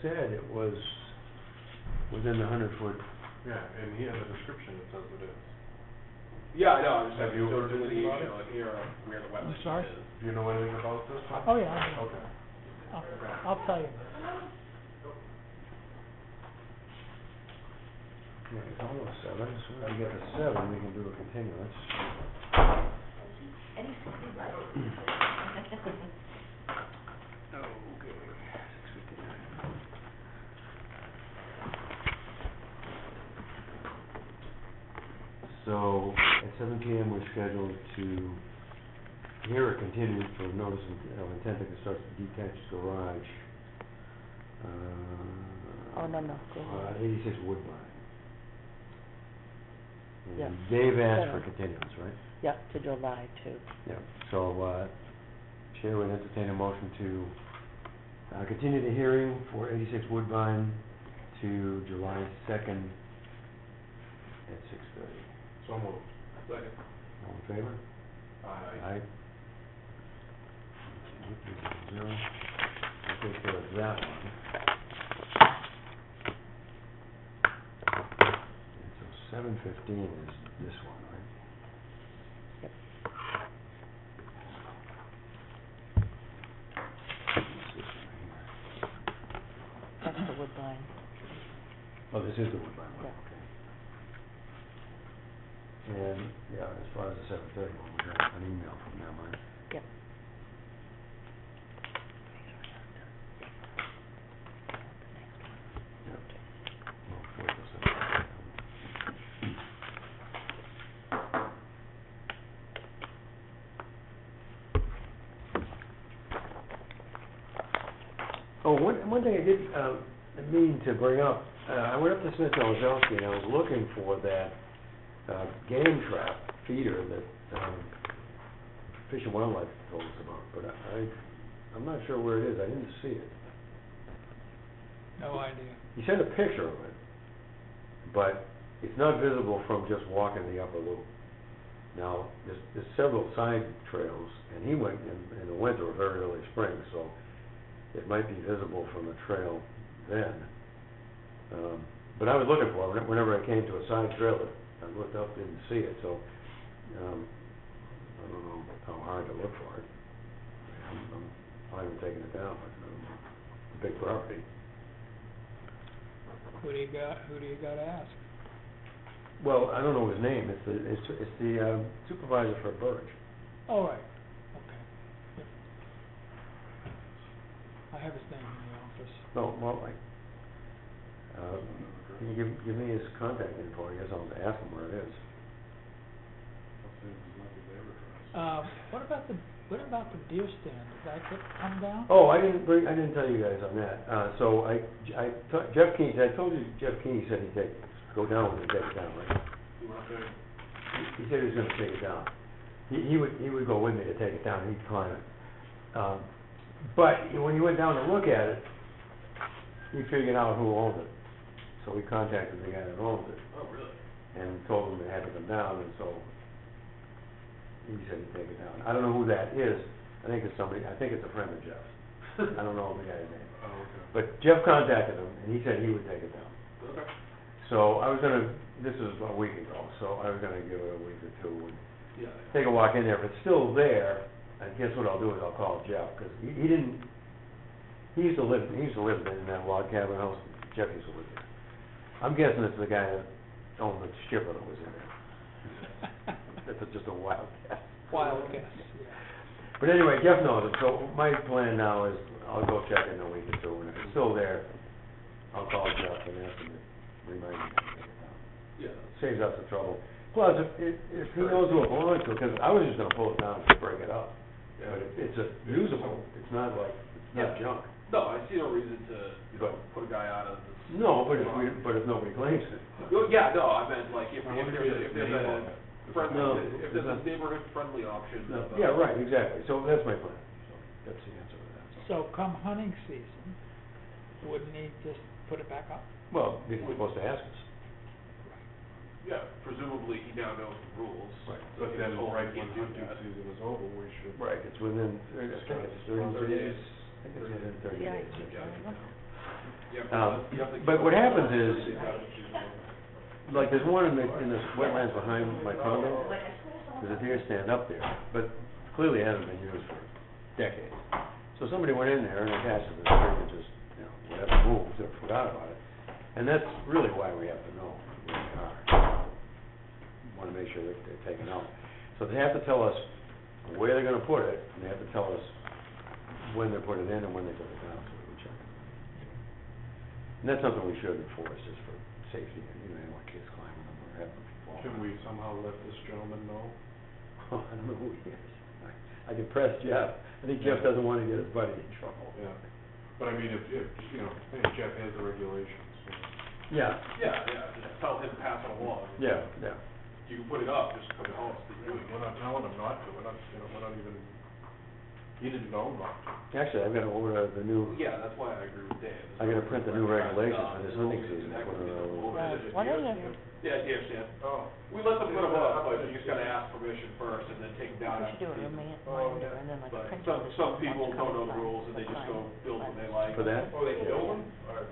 A: said it was within the 100-foot.
B: Yeah, and here in the description it says it is.
F: Yeah, I know, I'm just
B: Have
F: having
B: you
F: no
B: heard anything about
F: delineation on here of where the wetland is.
D: sorry?
B: Do you know anything about this one?
D: Oh, yeah, I do.
B: Okay.
D: I'll tell you.
A: Yeah, it's almost 7, as soon as we get to 7, we can do a continuance.
C: And he's 60, right?
A: Okay, 6:59. So, at 7 PM, we're scheduled to hear a continuance for notice of intent to construct a detached garage.
C: Oh, no, go ahead.
A: 86 Woodbine.
C: Yeah.
A: And Dave asked for
C: Seven.
A: continuance, right?
C: Yeah, to July too.
A: Yeah, so, Chair would entertain a motion to, continue the hearing for 86 Woodbine to July 2nd at 6:30.
B: So moved.
F: Second.
A: All in favor?
B: Aye.
A: Zero. I'll take care of that one. And so 7:15 is this one, right?
C: Yep.
A: What's this one here?
C: That's the Woodbine.
A: Oh, this is the Woodbine one,
C: Yeah.
A: okay. And, yeah, as far as the 7:30 one, we got an email from them, right?
C: Yep.
A: Yep. Well, wait till 7:30. Oh, one thing I did, mean to bring up, I went up to Smith and Ozelsky and I was looking for that, game trap feeder that, Fish and Wildlife told us about, but I'm not sure where it is, I didn't see it.
D: No idea.
A: He sent a picture of it, but it's not visible from just walking the upper loop. Now, there's several side trails, and he went in the winter or very early spring, so it might be visible from the trail then. But I was looking for it, whenever I came to a side trail, I looked up, didn't see it, so, I don't know how hard to look for it. I haven't taken it down, but, it's a big property.
D: Who do you got to ask?
A: Well, I don't know his name, it's the supervisor for Burge.
D: Oh, right, okay. Yep. I have his name in the office.
A: No, well, can you give me his contact info, I guess I'll ask him where it is.
D: What about the deer stand? Did that come down?
A: Oh, I didn't tell you guys on that, so Jeff Keeney, I told you Jeff Keeney said he'd go down with it and take it down, right? He said he was gonna take it down. He would go with me to take it down, he'd climb it. But when he went down to look at it, he figured out who owned it. So we contacted the guy that owns it.
F: Oh, really?
A: And told him it had to come down, and so he said he'd take it down. I don't know who that is, I think it's a friend of Jeff's. I don't know the guy's name.
B: Oh, okay.
A: But Jeff contacted him, and he said he would take it down.
F: Okay.
A: So this was a week ago, so I was gonna give it a week or two and
F: Yeah.
A: take a walk in there. If it's still there, I guess what I'll do is I'll call Jeff, because he used to live in that log cabin house. Jeff used to live there. I'm guessing it's the guy that owned the shipper that was in there. That's just a wild guess.
D: Wild guess, yeah.
A: But anyway, Jeff knows it, so my plan now is I'll go check in a week or two, and if it's still there, I'll call Jeff and ask him to remind me to take it down.
F: Yeah.
A: Saves us the trouble. Plus, if he knows who it belongs to, because I was just gonna pull it down and break it up.
F: Yeah.
A: But it's usable, it's not like, it's not
F: Yeah.
A: junk.
F: No, I see no reason to, put a guy out of this.
A: No, but if nobody claims it.
F: Well, yeah, no, I meant like if
B: I wonder
F: there's
B: if there's
F: a
B: name
F: friendly,
A: No,
F: if there's a neighborhood friendly option.
A: No,
F: of,
A: yeah, right, exactly, so that's my plan, so that's the answer to that.
D: So come hunting season, wouldn't he just put it back up?
A: Well, he's supposed to ask us.
F: Yeah, presumably he now knows the rules.
A: Right.
F: So
B: But
F: he
B: then
F: told
B: right
F: him he
B: when
F: can't do
B: hunting
F: that.
B: season is over, we should.
A: Right, it's within, I think it's 30 days. I think it's within 30
C: Yeah,
A: days.
F: Yeah,
A: But what happens is, like, there's one in the wetlands behind my condo, there's a deer stand up there, but clearly hasn't been used for decades. So somebody went in there and attached it to the tree and just, whatever moves, or forgot about it. And that's really why we have to know where they are. Want to make sure that they're taken out. So they have to tell us where they're gonna put it, and they have to tell us when they put it in and when they put it down, so we can check it. And that's something we should enforce, just for safety, you don't want kids climbing them or having them fall.
B: Can we somehow let this gentleman know?
A: Oh, I don't know who he is. I can press Jeff. I think Jeff doesn't want to get his buddy in trouble.
B: Yeah, but I mean, if, hey, Jeff has the regulations, so.
A: Yeah,
F: Yeah, just tell him to pass it along.
A: yeah.
F: You can put it up, just come home,
B: We're not telling him not to, we're not even, he didn't know not to.
A: Actually, I've got to order the new,
F: Yeah, that's why I agree with Dan.
A: I gotta print the new regulations for this hunting season.
F: Yeah, deer stand.
B: Oh.
F: We let them put them up, but you just gotta ask permission first and then take them down.
C: We should do a reminder and then like
F: But
C: print out
F: some
C: this
F: people
C: bunch
F: don't know
C: of
F: the rules and they just go
C: signs,
F: build what they
C: signs.
F: like.
A: For that?
E: Oh, they build them?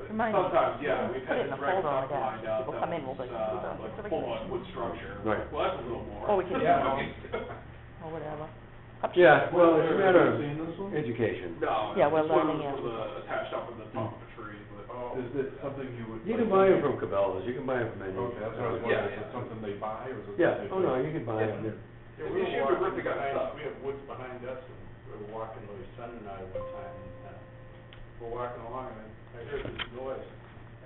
C: Reminder.
F: Sometimes, yeah, we've
C: Put
F: had
C: it in
F: this
C: a
F: direct
C: folder on
F: stuff
C: the desk.
F: lined out,
C: People
F: that
C: come in, we'll
F: was,
C: be like, what's
F: like
C: the
F: full on
C: regulation?
F: wood structure.
A: Right.
F: Well, that's a little more.
C: Or we can do
E: Yeah,
C: it
E: okay.
C: or whatever. Up to
A: Yeah,
C: you.
A: well, it's a matter of
B: Seen this one?
A: education.
F: No,
C: Yeah, we're
F: this one
C: learning
F: was
C: it.
F: attached up in the top of the tree, but.
B: Oh, Is it something you would?
A: You can buy them from Cabela's, you can buy them from any.
B: Okay, that's what I was
F: Yeah,
B: wondering, is it something they buy, or is it?
A: Yeah,
B: something
A: oh no,
B: they-
A: you can buy them, yeah.
G: Yeah,
F: You
G: we
F: should
G: were
F: be
G: walking
F: ripping up
G: behind,
F: stuff.
G: we have woods behind us, and we were walking, my son and I one time, and, we're walking along, and I heard this noise.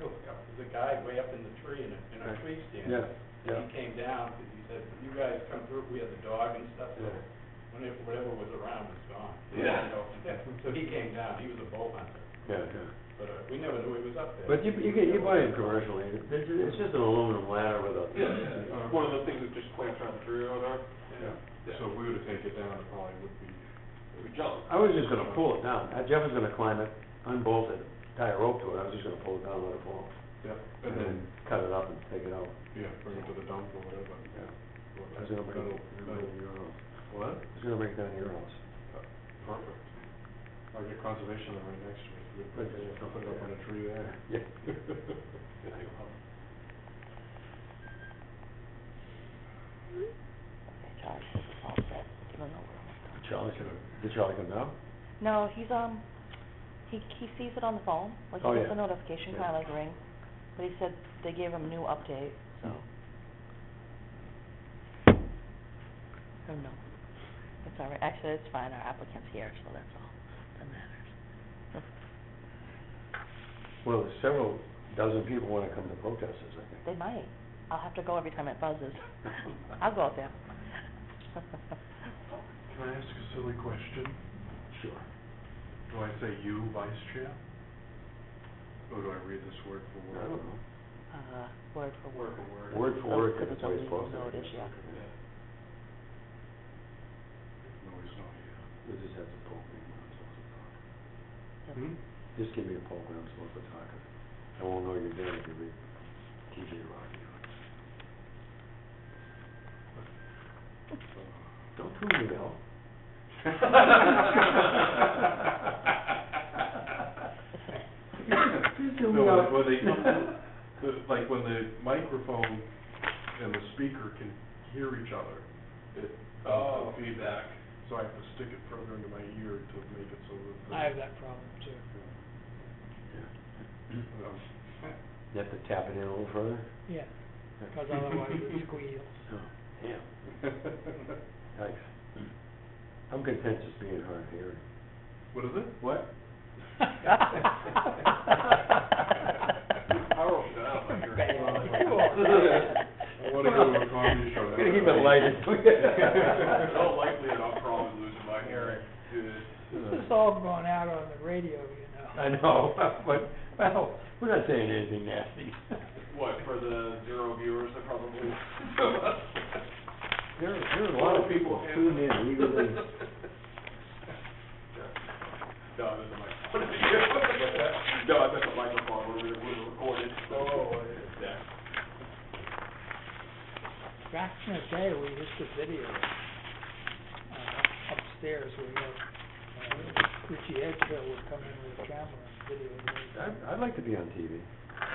G: Oh, there's a guy way up in the tree, in a
A: Right.
G: tree stand.
A: Yeah, yeah.
G: And he came down, because he said, you guys come through, we had the dog and stuff, so
A: Yeah.
G: whatever was around was gone.
F: Yeah.
G: So he came down, he was a bow hunter,
A: Yeah, yeah.
G: but, we never knew he was up there.
A: But you buy them commercially, it's just an aluminum ladder with a.
F: Yeah, one of the things that just clamps around the tree over there.
B: Yeah, so if we were to take it down, it probably would be.
F: We jump.
A: I was just gonna pull it down, Jeff was gonna climb it, unbolt it, tie a rope to it, I was just gonna pull it down, let it fall.
B: Yeah,
A: And then cut it up and take it out,
B: yeah, bring it to the dump or whatever.
A: yeah. I was gonna bring it down to your house.
B: What?
A: I was gonna bring it down to your house.
B: Perfect. I'll get conservation right next to it, we put it up on a tree there.
A: Yeah.
C: Okay, Charlie says it's all set, even though we're almost done.
A: Did Charlie come down?
C: No, he's, he sees it on the phone, like he
A: Oh,
C: gets
A: yeah.
C: a notification,
A: Yeah.
C: kinda like ring, but he said they gave him a new update, so. Oh, no, it's all right, actually, it's fine, our applicant's here, so that's all that matters.
A: Well, there's several dozen people wanna come to protest this, I think.
C: They might, I'll have to go every time it buzzes, I'll go out there.
B: Can I ask a silly question?
A: Sure.
B: Do I say you, vice chair? Or do I read this word for
A: I
B: word?
A: don't know.
C: Word for word.
A: Word for
C: Oh,
A: word,
C: 'cause
A: that's
C: it's
A: the
C: a
A: way it's
C: legal
A: supposed to be.
C: notice, yeah.
B: No, he's not here.
A: You just have to poke me when I'm supposed to talk.
C: Yep.
B: Hmm?
A: Just give me a poke when I'm supposed to talk. I won't know you're there if you read TJ Rocky. Don't prove me, Bill. Just do me
B: No,
A: out.
B: when they come, like when the microphone and the speaker can hear each other, it, feedback, so I have to stick it further into my ear to make it so that.
D: I have that problem too.
B: Um,
A: You have to tap it in a little further?
D: Yeah, because otherwise it squeals.
A: Oh, damn. Thanks. I'm content just being hard of hearing.
B: What is it?
A: What?
F: I wrote it down, like you're.
B: I wanna go to a comedy show.
A: Gotta keep it light.
F: In all likelihood, I'm probably losing my hearing, dude.
D: This is all going out on the radio, you know.
A: I know, but, well, we're not saying anything nasty.
F: What, for the 0 viewers that probably.
A: There are a lot of people tune in eagerly.
F: No, there's a microphone. No, I meant the microphone, we're recorded.
G: Oh,
F: Yeah.
D: Back in the day, we used to video, upstairs, we had, Richie Edgehill would come in with a camera and video.
A: I'd like to be on TV,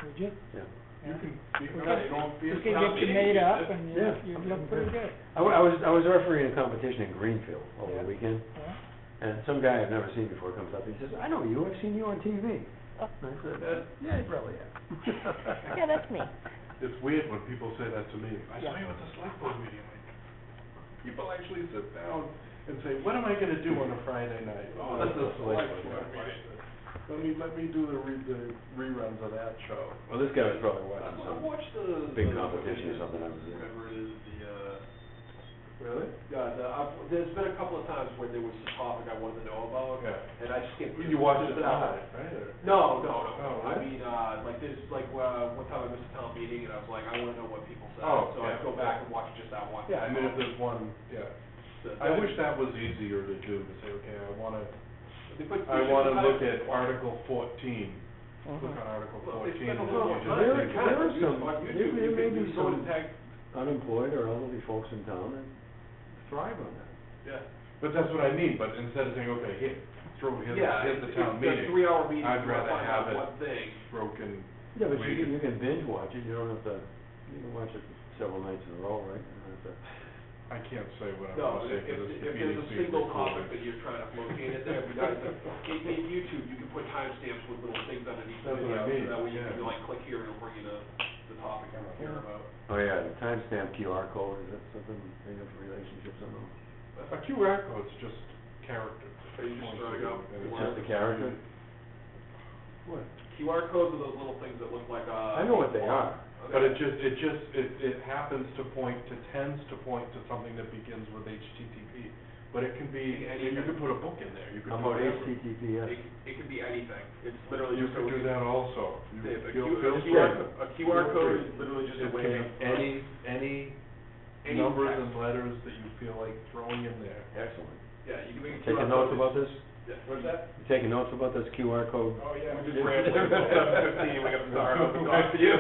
D: Would you?
A: yeah.
B: You can,
D: We
B: you
D: could
B: don't be.
D: we could get you made up and
A: Yeah.
D: you look pretty good.
A: I was refereeing a competition in Greenfield over the
D: Yeah.
A: weekend,
D: Yeah.
A: and some guy I've never seen before comes up, he says, I know you, I've seen you on TV.
C: Oh.
A: And I said, yeah, you probably have.
C: Yeah, that's me.
B: It's weird when people say that to me. I saw
C: Yeah.
B: you at the select board meeting. Like, people actually sit down and say, what am I gonna do on a Friday night? Oh, that's a select board meeting. Let me do the reruns of that show.
A: Well, this guy was probably watching
F: I
A: some
F: watched the.
A: big competition or something, I was there.
F: Whatever it is,
B: Really?
F: there's been a couple of times where there was a topic I wanted to know about.
B: Yeah.
F: And I skipped.
B: You watched it
F: out.
B: live, right? Or-
F: No.
B: Oh,
F: I
B: really?
F: mean, like this, like, one time I missed a town meeting and I was like, I wanna know what people said.
B: Oh,
F: So
B: yeah.
F: I go back and watch just that one.
B: Yeah, I mean, if there's one, yeah. I wish that was easier to do, to say, okay, I wanna look at Article 14. Click on Article
F: Well, they
B: 14.
F: spend a
B: and
F: little
B: you
F: time.
B: just
A: There
B: take
A: are
B: it.
A: some,
F: on YouTube,
A: there
F: you
A: may
F: can
A: be
F: go
A: some
F: and tag-
A: unemployed or elderly folks in town that thrive on that.
F: Yeah.
B: But that's what I mean, but instead of saying, okay, here's
F: Yeah,
B: the town
F: it's
B: meeting.
F: a 3-hour meeting.
B: I'd
F: you wanna
B: rather
F: find
B: have
F: out
B: it
F: one thing.
B: broken.
A: Yeah, but
B: Wait.
A: you can binge watch it, you don't have to, you can watch it several nights in a row, right? You don't have to
B: I can't say what I'm
F: No,
B: gonna say, 'cause it's
F: if there's a
B: being
F: single
B: recorded.
F: topic that you're trying to locate it there, it'd be nice to, in YouTube, you can put timestamps with little things underneath the
B: That's what I
F: video,
B: mean,
F: so that way you
B: yeah.
F: can like click here and it'll bring you to the topic you care about.
A: Oh, yeah, the timestamp QR code, is that something, they have relationships on them?
B: A QR code's just characters.
F: Are you just throwing out
A: It's just a character? What?
F: QR codes are those little things that look like,
A: I know what they are.
B: But it happens to tends to point to something that begins with HTTP. But it can be, you could put a book in there, you could
A: How
B: put
A: about
B: whatever.
A: HTTPS?
F: It could be anything, it's literally
B: You
F: just a.
B: could do that also.
F: Dave, a
B: Feel free.
F: a QR code is literally just a
B: It
F: way
B: can
F: of.
B: be any
F: Any
B: numbers
F: text.
B: and letters that you feel like throwing in there.
A: Excellent.
F: Yeah, you can make a QR
A: Taking
F: code.
A: notes about this?
F: Yeah, what's that?
A: You taking notes about this QR code?
G: Oh, yeah.
F: We just ran until 7:15, we got to start up and talk to you.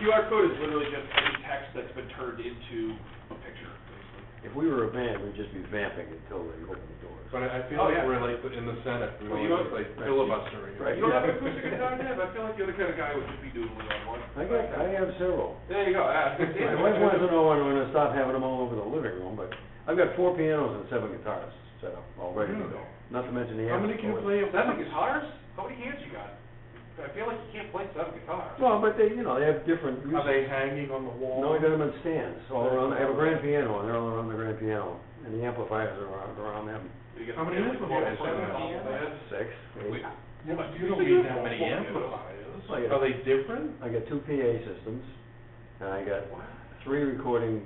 F: QR code is literally just any text that's been turned into a picture, basically.
A: If we were a band, we'd just be vamping until they open the doors.
B: But I feel
F: Oh,
B: like
F: yeah.
B: we're like in the Senate,
F: Well,
B: we're
F: you know-
B: like filibustering.
A: Right.
F: You don't have an acoustic guitar, Dave? I feel like you're the kind of guy who would just be doodling on one.
A: I have several.
F: There you go,
A: My wife wants to know when I'm gonna stop having them all over the living room, but I've got 4 pianos and 7 guitars set up, all ready to go. Not to mention the
B: How many can you play at
F: 7
B: once?
F: guitars? How many hands you got? I feel like you can't play 7 guitars.
A: Well, but they, they have different uses.
B: Are they hanging on the wall?
A: No, I got them in stands all around. I have a grand piano, and they're all around the grand piano, and the amplifiers are around them.
F: You get
B: How many
F: like
B: amplifiers
F: four
B: do you
F: on
B: have?
F: top of that.
A: 6, 8.
B: Wait,
F: Yeah, but
B: you don't
F: usually
B: need that
F: have
B: many
F: four
B: amplifiers.
A: Well, yeah.
B: Are they different?
A: I got 2 PA systems, and I got 3 recording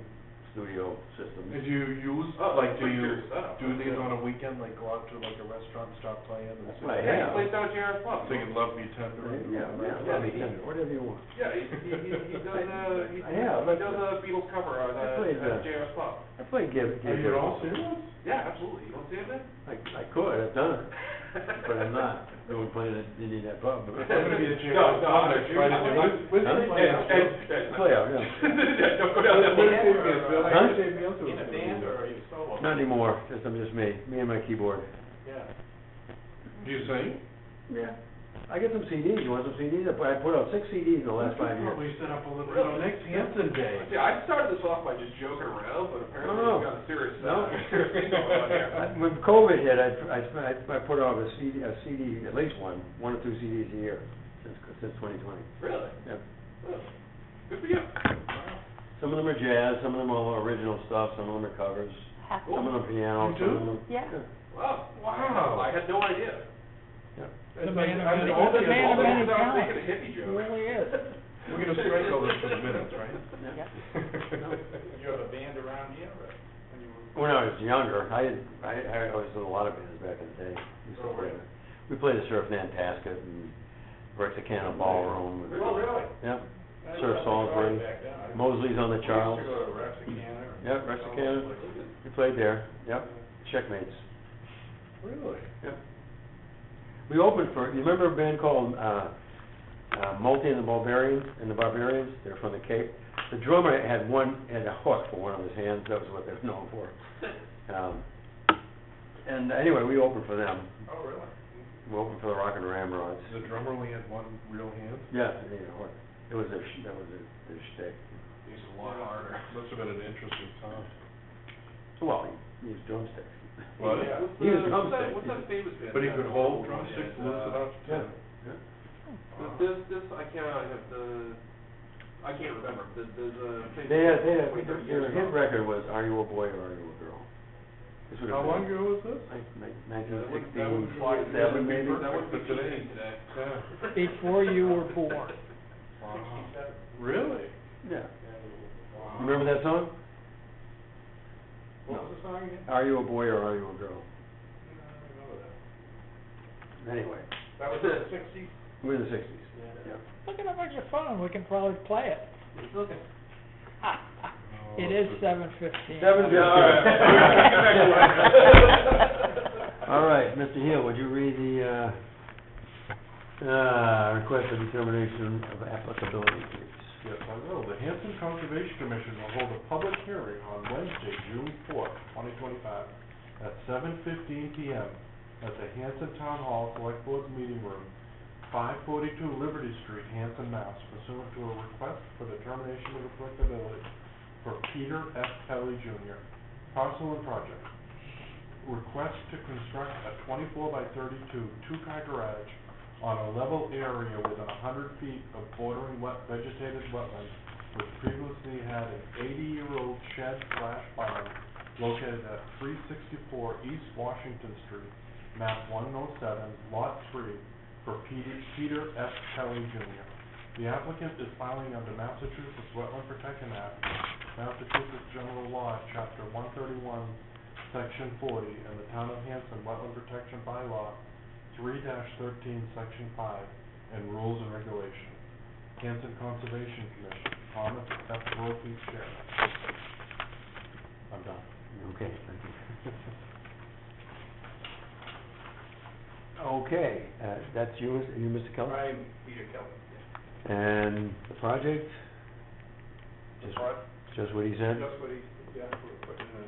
A: studio systems.
B: Did you use,
F: Oh,
B: like, do
F: pretty
B: you
F: serious setup.
B: do these on a weekend, like go out to like a restaurant, stop playing and sing?
A: I
F: Yeah,
A: have.
F: he plays down at JR's Pub.
B: Singing Love Me Tender?
A: Yeah,
F: Yeah, he-
A: whatever you want.
F: Yeah, he does, he
A: I have.
F: does a Beatles cover on,
A: I played,
F: at JR's Pub.
A: I play give.
B: Are you at all serious?
F: Yeah, absolutely. You don't see it, man?
A: I could, I've done it, but I'm not doing playing at Indian Pub.
B: I'm gonna be at
F: No,
B: JR's
F: no,
B: Pub
F: I'm
B: next Friday.
A: Play out, yeah.
F: Yeah, don't go down that way.
A: Huh?
G: In a band or are you solo?
A: Not anymore, just me and my keyboard.
G: Yeah.
B: Do you sing?
A: Yeah. I get some CDs, you want some CDs? I put out 6 CDs in the last 5 years.
B: We set up a little,
F: Really?
B: next Hanson Day.
F: See, I started this off by just joking around, but apparently
A: No.
F: you've got a serious,
A: No.
F: serious thing going on here.
A: When COVID hit, I put out a CD, at least one or 2 CDs a year since 2020.
F: Really?
A: Yeah.
F: Huh. Good for you.
A: Some of them are jazz, some of them are original stuff, some of them are covers,
C: Half.
A: some of them piano,
B: You
A: some of
B: do?
A: them.
C: Yeah.
F: Wow.
B: Wow.
F: I had no idea.
A: Yeah.
D: The man of many,
B: all
D: the man of many
F: I was thinking
D: talents.
F: a hippie joke.
D: Really is.
B: We're gonna strike all this for the minutes, right?
C: Yeah.
G: You have a band around here, or when you were?
A: When I was younger, I was in a lot of bands back in the day. Used to
G: Oh,
A: play.
G: really?
A: We played the Surf Nantasket and Rexicana Ballroom. and-
G: Oh, really?
A: Yeah.
G: I
A: Surf
G: was
A: Salisbury.
G: back then. I-
A: Mosley's on the Charles.
G: We used to go to Rexicana.
A: Yep, Rexicana. We played there. Yep. Checkmates.
B: Really?
A: Yep. We opened for, you remember a band called, Multi and the Barbarians? They're from the Cape. The drummer had a hook for one of his hands, that was what they're known for. And anyway, we opened for them.
G: Oh, really?
A: We opened for the Rockin' Ramrods.
B: The drummer only had one real hand?
A: Yeah, they had a hook. It was their their shtick.
F: He's a lot harder.
B: Must have been an interesting sound.
A: Well, he used drumsticks.
B: What?
G: Yeah.
A: He was
F: What's that famous band?
B: But he could hold
F: One
B: drumsticks
F: is,
B: loose enough
A: Yeah.
B: to...
F: This, I can't remember. There's a famous.
A: They had, their
F: 20, 30 years
A: hit
F: ago.
A: record was Are You a Boy or Are You a Girl? This would have
B: How
A: been
B: long ago was this?
A: Like
F: That wouldn't
A: 1967
F: be
A: maybe?
F: That wouldn't be
B: Today.
F: today.
B: Yeah.
D: Before you were born.
B: Wow. Really?
A: Yeah.
G: Wow.
A: You remember that song?
G: What was the song again?
A: Are You a Boy or Are You a Girl?
G: No, I don't remember that.
A: Anyway,
G: That was in the sixties?
A: we're in the 60s. Yeah.
D: Look it up on your phone, we can probably play it.
F: Okay.
D: It is 7:15.
A: 7:15.
F: All
A: All right, Mr. Hill, would you read the, request for determination of applicability, please?
B: Yes, I will. The Hanson Conservation Commission will hold a public hearing on Wednesday, June 4th, 2025, at 7:15 p.m. at the Hanson Town Hall Select Board's Meeting Room, 542 Liberty Street, Hanson, Mass., pursuant to a request for determination of applicability for Peter F. Kelly Jr., parcel and project. Request to construct a 24 by 32 two-car garage on a level area within 100 feet of bordering vegetated wetlands, which previously had an 80-year-old shed/barn located at 364 East Washington Street, map 107, lot 3, for Peter F. Kelly Jr. The applicant is filing under Massachusetts Wetland Protection Act, Massachusetts General Law, Chapter 131, Section 40, and the Town of Hanson Wetland Protection Bylaw 3-13, Section 5, and Rules and Regulations. Hanson Conservation Commission, Thomas F. Brophy, Chairman. I'm done.
A: Okay, thank you. Okay, that's you, Mr. Kelly?
E: I'm Peter Kelly.
A: And the project?
E: The pro-
A: Just what he said?
G: Just what he, yeah, we're putting a,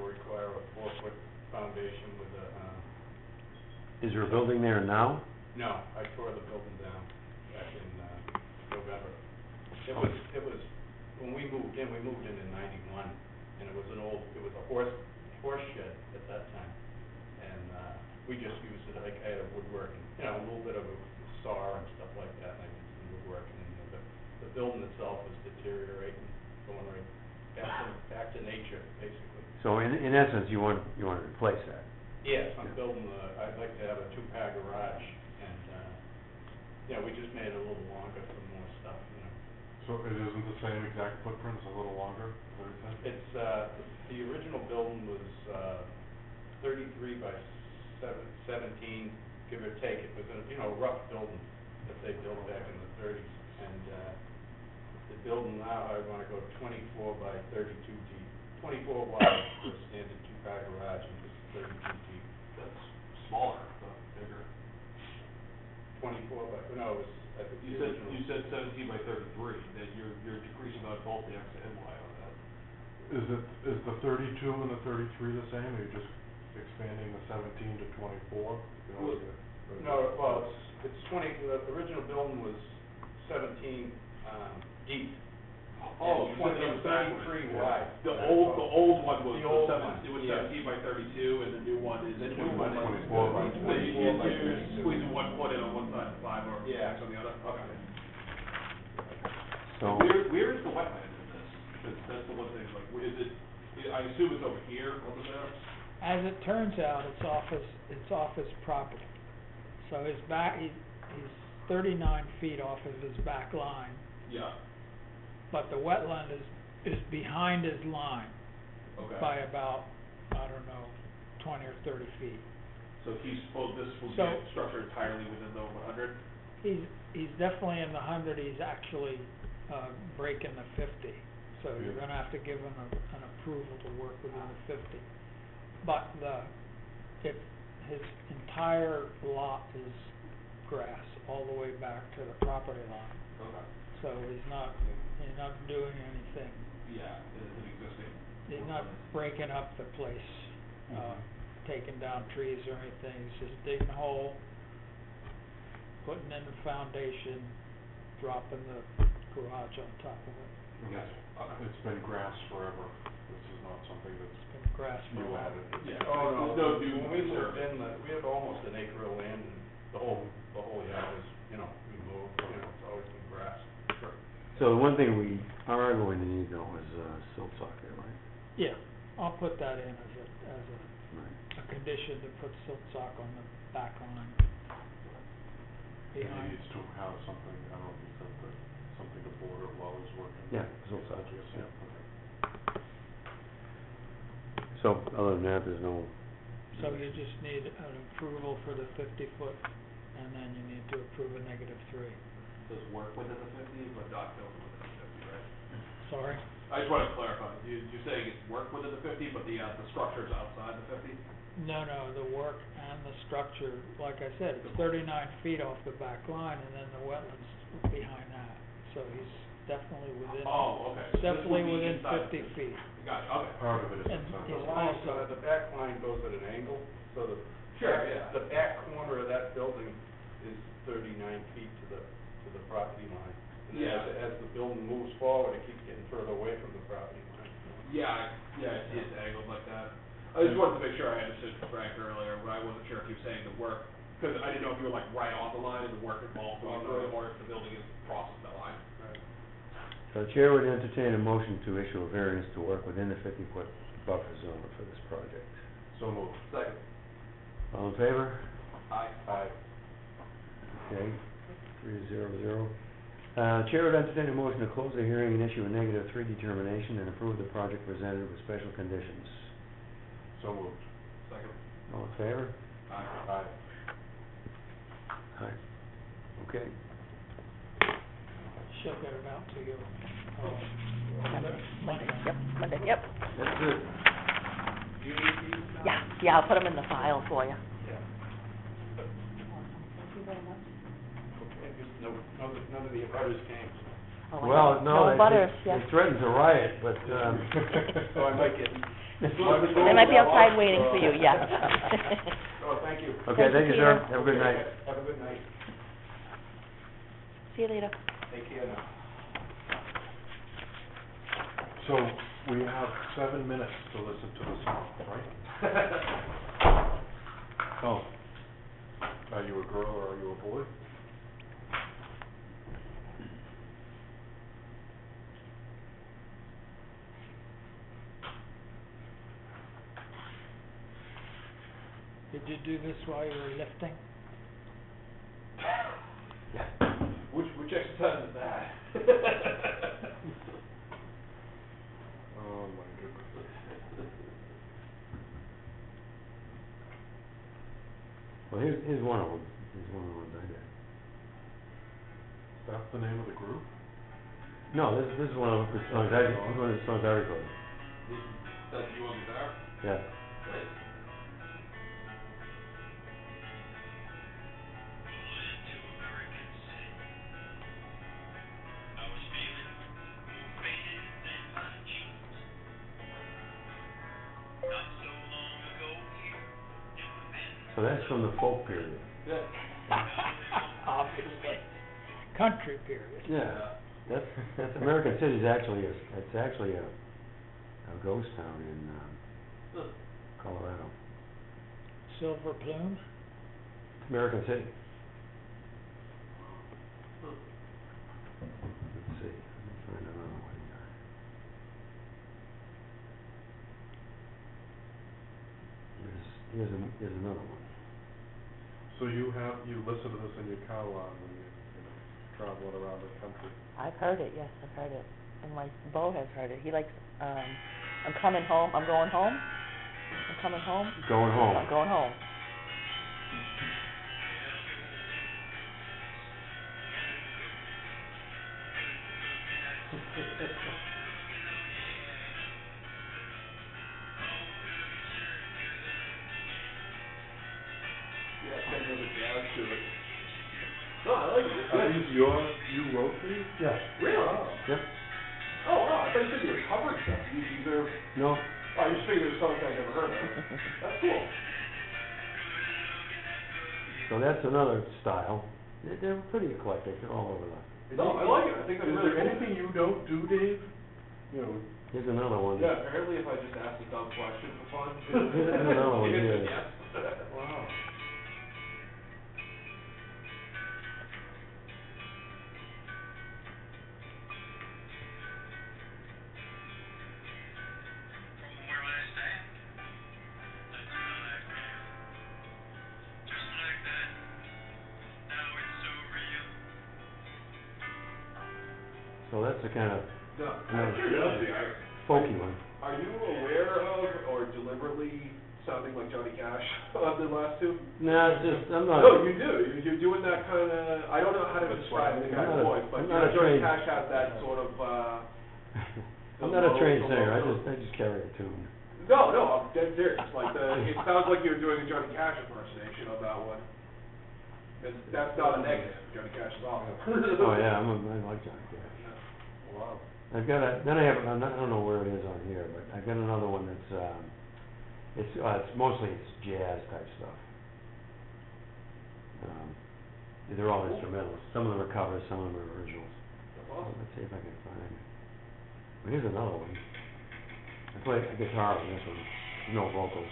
G: require a 4-foot foundation with a,
A: Is there a building there now?
G: no, I tore the building down back in, November. It was, when we moved in in 91, and it was a horse shed at that time. And, we just used it, like, I had a woodworking, a little bit of a saw and stuff like that, and I did some woodworking, and the building itself was deteriorating, going right back to nature, basically.
A: So in essence, you want to replace that?
G: Yes, I'm
A: Yeah.
G: building I'd like to have a 2-car garage, and, we just made it a little longer for more stuff,
B: So it isn't the same exact footprint, it's a little longer, is that what you said?
G: It's, the original building was, 33 by 17, give or take. It was a, rough building that they built back in the 30s, and, the building now, I wanna go 24 by 32 deep, 24 wide for a standard 2-car garage, and just 32 deep.
F: That's smaller, but bigger.
G: 24 by, no, it was, I think the original.
F: You said 17 by 33, that you're decreasing on both the X and Y on that.
B: Is the 32 and the 33 the same, or are you just expanding the 17 to 24?
G: No, well, it's 20, the original building was 17, deep.
F: Oh,
G: And
F: you said that was
G: 33
F: backwards.
G: wide.
F: The old one was
G: The old one,
F: it was
G: yes.
F: 17 by 32, and the new one is
G: The new one is
B: 24 by
G: 24
F: So you're
G: by 32.
F: squeezing 1 foot in on one side, 5 or
G: Yeah.
F: 6 on the other? Okay.
A: So,
F: Where is the wetland in this? Because that's the one thing, like, is it, I assume it's over here on the map?
D: As it turns out, it's off his property. So he's 39 feet off of his back line,
F: Yeah,
D: but the wetland is behind his line
F: okay.
D: by about, 20 or 30 feet.
F: So this will be
D: So-
F: structured entirely within the 100?
D: He's definitely in the 100, he's actually, breaking the 50. So you're
B: Yeah.
D: gonna have to give him an approval to work within the 50. But his entire lot is grass, all the way back to the property line.
F: Okay.
D: So he's not doing anything,
F: Yeah, it's an existing.
D: he's not breaking up the place, taking down trees or anything, he's just digging a hole, putting in the foundation, dropping the garage on top of it.
B: It's been grass forever, this is not something that's
D: It's been grass for a
B: you
D: while.
B: added.
F: Yeah.
G: Oh, no,
F: There's no new
G: when we moved
F: conserve.
G: in, we have almost an acre of land, and the whole yard is, removed, it's always been grass.
F: Sure.
A: so the one thing we are going to need though is silt socket, right?
D: Yeah, I'll put that in as
A: Right.
D: a condition to put silt sock on the back line.
B: He
D: Behind,
B: needs to have something, I don't know if he said that, something to border it while he's working.
A: Yeah, silt socket,
B: Yeah,
A: yeah.
B: okay.
A: So, other than that, there's no,
D: so you just need an approval for the 50-foot, and then you need to approve a -3.
F: Does work within the 50, but not built within the 50, right?
D: Sorry?
F: I just wanted to clarify, you're saying it's work within the 50, but the structure's outside the 50?
D: No, the work and the structure, like I said, it's 39 feet off the back line, and then the wetlands behind that. So he's definitely within,
F: Oh, okay. So this
D: definitely
F: would be
D: within
F: inside
D: 50 feet.
F: Gotcha, okay.
B: Part of it is
D: And
B: inside.
D: he's
G: The line,
D: also-
G: the back line goes at an angle, so
F: Sure, yeah.
G: the back corner of that building is 39 feet to the property line. And then as the building moves forward, it keeps getting further away from the property line.
F: Yeah, I see it's angled like that. I just wanted to make sure I understood Frank earlier, but I wasn't sure if you were saying the work, because I didn't know if you were like right on the line and the work involved going through it, or if the building is crosses that line.
A: So the chair would entertain a motion to issue a variance to work within the 50-foot buffer zone for this project.
B: So moved.
F: Second.
A: All in favor?
F: Aye.
B: Aye.
A: Okay, 3-0-0. Chair would entertain a motion to close the hearing and issue a -3 determination and approve the project presented with special conditions.
B: So moved.
F: Second.
A: All in favor?
F: Aye.
B: Aye.
A: Aye. Okay.
D: She'll get it out to you.
C: Monday, yep, Monday, yep.
A: That's it.
F: Do you need these now?
C: Yeah, I'll put them in the file for you.
G: Yeah. Okay, just none of the abutters came.
C: Oh, I
A: Well,
C: know.
A: no,
C: butters,
A: they
C: yeah.
A: threatened to riot, but,
G: So I might get.
C: They might be outside waiting for you, yeah.
G: Oh, thank you.
A: Okay, thank you, sir.
C: Peter.
A: Have a good night.
G: Have a good night.
C: See you later.
G: Take care now.
B: So we have 7 minutes to listen to the song, right? Oh. Are you a girl or are you a boy?
D: Did you do this while you were lifting?
F: Which exercise is that?
B: Oh my goodness.
A: well, here's one of them. Here's one of the ones I did.
B: That's the name of the group?
A: No, this is one of the songs this is one of the songs I recorded.
F: That's you on guitar?
A: Yeah.
F: Nice.
A: So that's from the folk period.
F: Yeah.
D: Obviously. Country period.
A: Yeah. That's American City's actually a ghost town in Colorado.
D: Silver Plume?
A: American City. Let's see. Let me find another one here. Here's another one.
B: So you listen to this in your car while you're traveling around the country?
C: I've heard it, yes, I've heard it. And my beau has heard it. He likes, I'm coming home, I'm going home. I'm coming home.
A: Going home.
C: I'm going home.
F: Yeah, it's got another jazz to it. No, I like it. It's
B: Are
F: good.
B: these you wrote these?
A: Yeah.
F: Really?
A: Yep.
F: Oh, wow, I thought you said you were covering stuff. These are,
A: No.
F: oh, I just figured it was something I'd never heard of. That's cool.
A: So that's another style. They're pretty eclectic. They're all over the.
F: No, I like it. I think that's
B: Is
F: really
B: there
F: cool.
B: anything you don't do, Dave? You know,
A: Here's another one.
F: Yeah, apparently if I just ask a dumb question for fun.
A: No,
F: you
A: yeah.
F: get yes.
B: wow.
A: So that's the kind of
F: No, out of curiosity,
A: folky one.
F: are you aware of or deliberately sounding like Johnny Cash on the last two?
A: No, it's just I'm not.
F: No, you do. You're doing that kind of. I don't know how to describe the kind of voice, but
A: I'm
F: you
A: not
F: know,
A: a
F: Johnny
A: trained-
F: Cash has that sort of.
A: I'm not a trained
F: the
A: singer.
F: low
A: I just carry a tune.
F: No, I'm dead serious. Like it sounds like you're doing a Johnny Cash impersonation on that one. And that's not a negative. Johnny Cash is awesome.
A: Oh yeah, I like Johnny Cash.
B: Wow.
A: I've got then I have I don't know where it is on here, but I've got another one that's it's mostly jazz type stuff. They're all instrumentals. Some of them are covers, some of them are originals. can find. But here's another one. I play a guitar on this one, no vocals.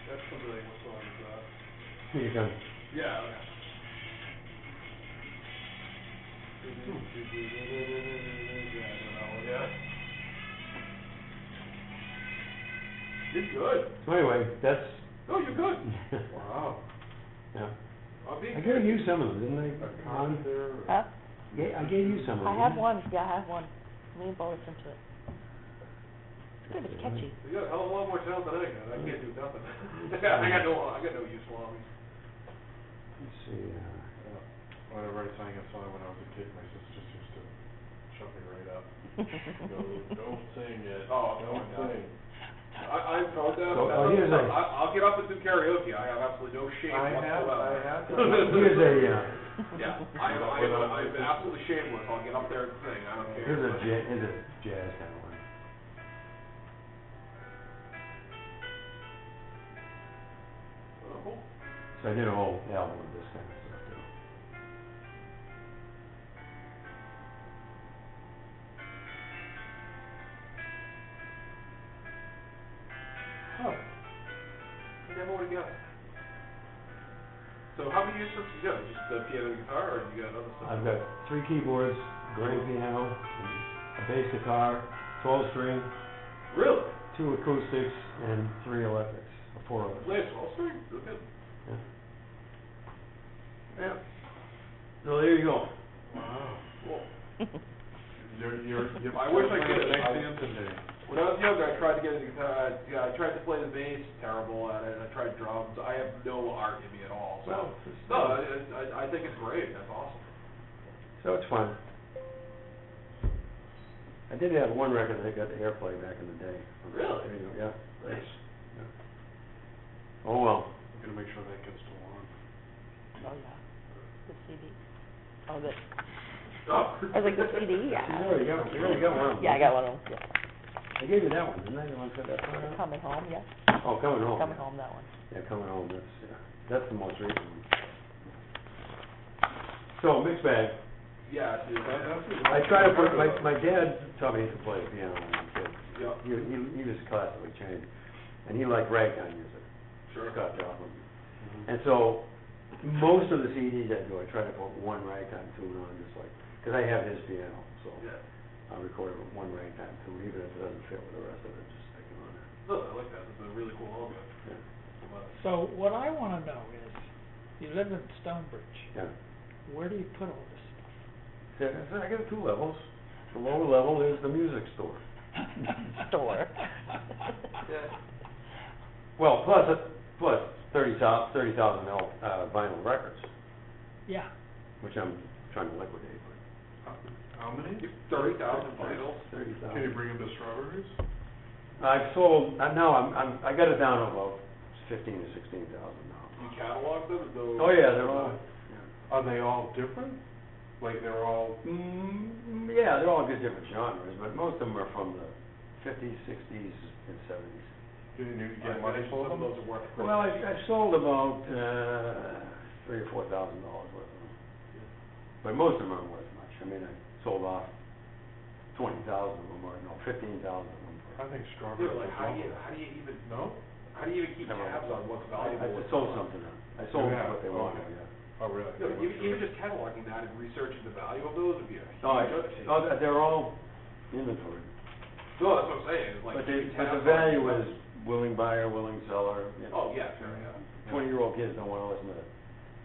F: That's familiar, what song is that?
A: You can,
F: Yeah. Yeah. You're good.
A: so anyway, that's,
F: No, you're good. Wow.
A: yeah.
F: I'll be.
A: I gave you some of them, didn't I? Ron?
C: Huh?
A: Yeah, I gave you some of them.
C: I have one, yeah, I have one. Me and Bo listened to it. It's good, it's catchy.
F: You got a hell of a lot more talent than I got. I can't do nothing. I got no use for them.
A: Let's see,
B: Whenever I sang a song when I was a kid, my sister just used to shut me right up. Go, don't sing it.
F: Oh,
B: Don't sing.
F: I've heard that.
A: So,
F: That's
A: here's
F: okay.
A: a-
F: I'll get up and do karaoke. I have absolutely no shame whatsoever.
A: here's a,
F: Yeah, I'm absolutely shameless. I'll get up there and sing. I don't care.
A: here's a jazz kind of one.
F: Oh,
A: So I did a whole album of this kind of stuff too.
F: huh. I never would have guessed. So how many instruments you got? Just the piano and guitar, or you got other stuff?
A: I've got 3 keyboards, grand piano, a bass guitar, 12 string,
F: Really?
A: 2 acoustics, and 3 electrics, or 4 electrics.
F: Play a small string? Okay.
A: Yeah. Yeah. So there you go.
B: Wow.
F: Cool.
B: You're
F: I wish I could.
B: next
F: I-
B: Hanson Day.
F: When I was younger, I tried to get into guitar. I tried to play the bass, terrible at it. I tried drums. I have no art in me at all. So,
A: Well,
F: no, I think it's great. That's awesome.
A: So it's fun. I did have one record that got the airplay back in the day.
F: Really?
A: There you go, yeah.
F: Nice.
A: Oh, well.
B: I'm gonna make sure that gets to Lon.
C: Oh, yeah. The CD. Oh, the,
F: Oh.
C: I was like, the CD, yeah.
A: You already got one of them.
C: Yeah, I got one of them, yeah.
A: I gave you that one, didn't I? The one that got that one?
C: Coming home, yeah.
A: Oh, Coming Home.
C: Coming home, that one.
A: Yeah, Coming Home, that's the most recent one. So, mixed bag.
F: Yeah, dude.
A: I try to put, my dad taught me to play the piano when I was a kid.
F: Yeah.
A: He was classically trained, and he liked ragtime music.
F: Sure.
A: Scott Joplin. And so, most of the CDs I do, I try to put one ragtime tune on, just like, because I have his piano, so
F: Yeah.
A: I'll record it with one ragtime tune, even if it doesn't fit with the rest of it, just stick it on there.
F: No, I like that. It's a really cool logo.
A: Yeah.
D: So what I wanna know is, you live in Stonebridge,
A: Yeah.
D: where do you put all this stuff?
A: So I got 2 levels. The lower level is the music store.
C: Store.
F: Yeah.
A: Well, plus 30,000 vinyl records,
D: Yeah,
A: which I'm trying to liquidate,
B: How many?
F: 30,000 vinyls.
A: 30,000.
B: Can you bring in the strawberries?
A: I've sold, now I got it down to about 15 to 16,000 now.
F: You catalog them? Those
A: Oh, yeah, they're all,
B: Are they all different? Like they're all,
A: yeah, they're all good different genres, but most of them are from the 50s, 60s, and 70s.
B: do you get money for
F: Some of
B: them?
F: those are worth.
A: Well, I've sold about $3,000 or $4,000 worth of them, but most of them aren't worth much. I mean, I sold off 20,000 of them, or no, 15,000 of them.
B: I think strawberries.
F: Dude, like,
B: are
F: how do you
B: wrong.
F: even,
B: No?
F: how do you even keep tabs on what's valuable?
A: I sold something. I sold
B: Yeah,
A: what they
B: okay.
A: wanted, yeah.
B: Oh, really?
F: No, even just cataloging that and researching the value of those would be a huge
A: Oh,
F: undertaking.
A: they're all inventory.
F: No, that's what I'm saying, it's like.
A: But
F: keeping
A: but the
F: tabs on
A: value
F: stuff.
A: is willing buyer, willing seller, you know.
F: Oh, yeah, sure, yeah.
A: 20-year-old kids don't wanna listen to,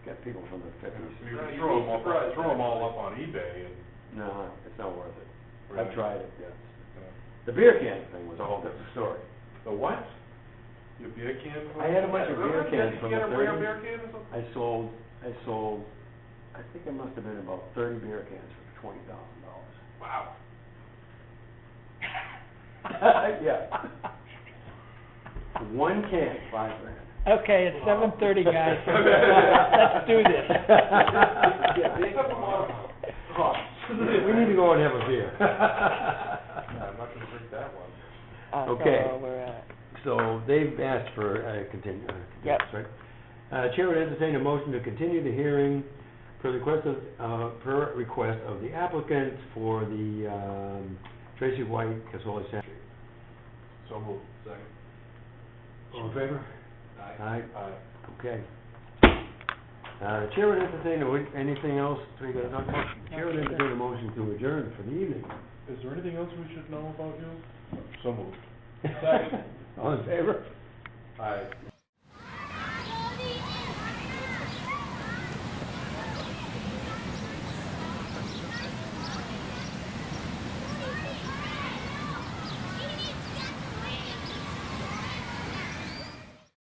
A: get people from the 50s.
B: You
F: No,
B: can
F: you'd
B: throw
F: be
B: them
F: surprised,
B: throw them all
F: actually.
B: up on eBay and.
A: No, it's not worth it.
B: Really?
A: I've tried it, yes.
B: Yeah.
A: The beer can thing was a whole different story.
B: The what? Your beer can?
A: I had a bunch of beer cans from the
F: You had a rare
A: 30s.
F: beer can or something?
A: I sold, I think it must have been about 30 beer cans for $20,000.
F: Wow.
A: Yeah. One can, $5,000.
D: Okay, it's 7:30, guys. Let's do this.
F: Yeah, they have a lot of costs.
A: We need to go and have a beer.
B: I'm not gonna drink that one.
A: Okay.
C: So we're at
A: so they've asked for a continuance,
C: Yep.
A: right? Chair would entertain a motion to continue the hearing per request of the applicant for the, Tracy White, Cassola Center.
B: So moved.
F: Second.
A: All in favor?
F: Aye.
B: Aye.
A: Okay. The chair would entertain, anything else we gotta talk about? Chair would entertain a motion to adjourn for the evening.
B: Is there anything else we should know about you? So moved.
F: Second.
A: All in favor?
B: Aye.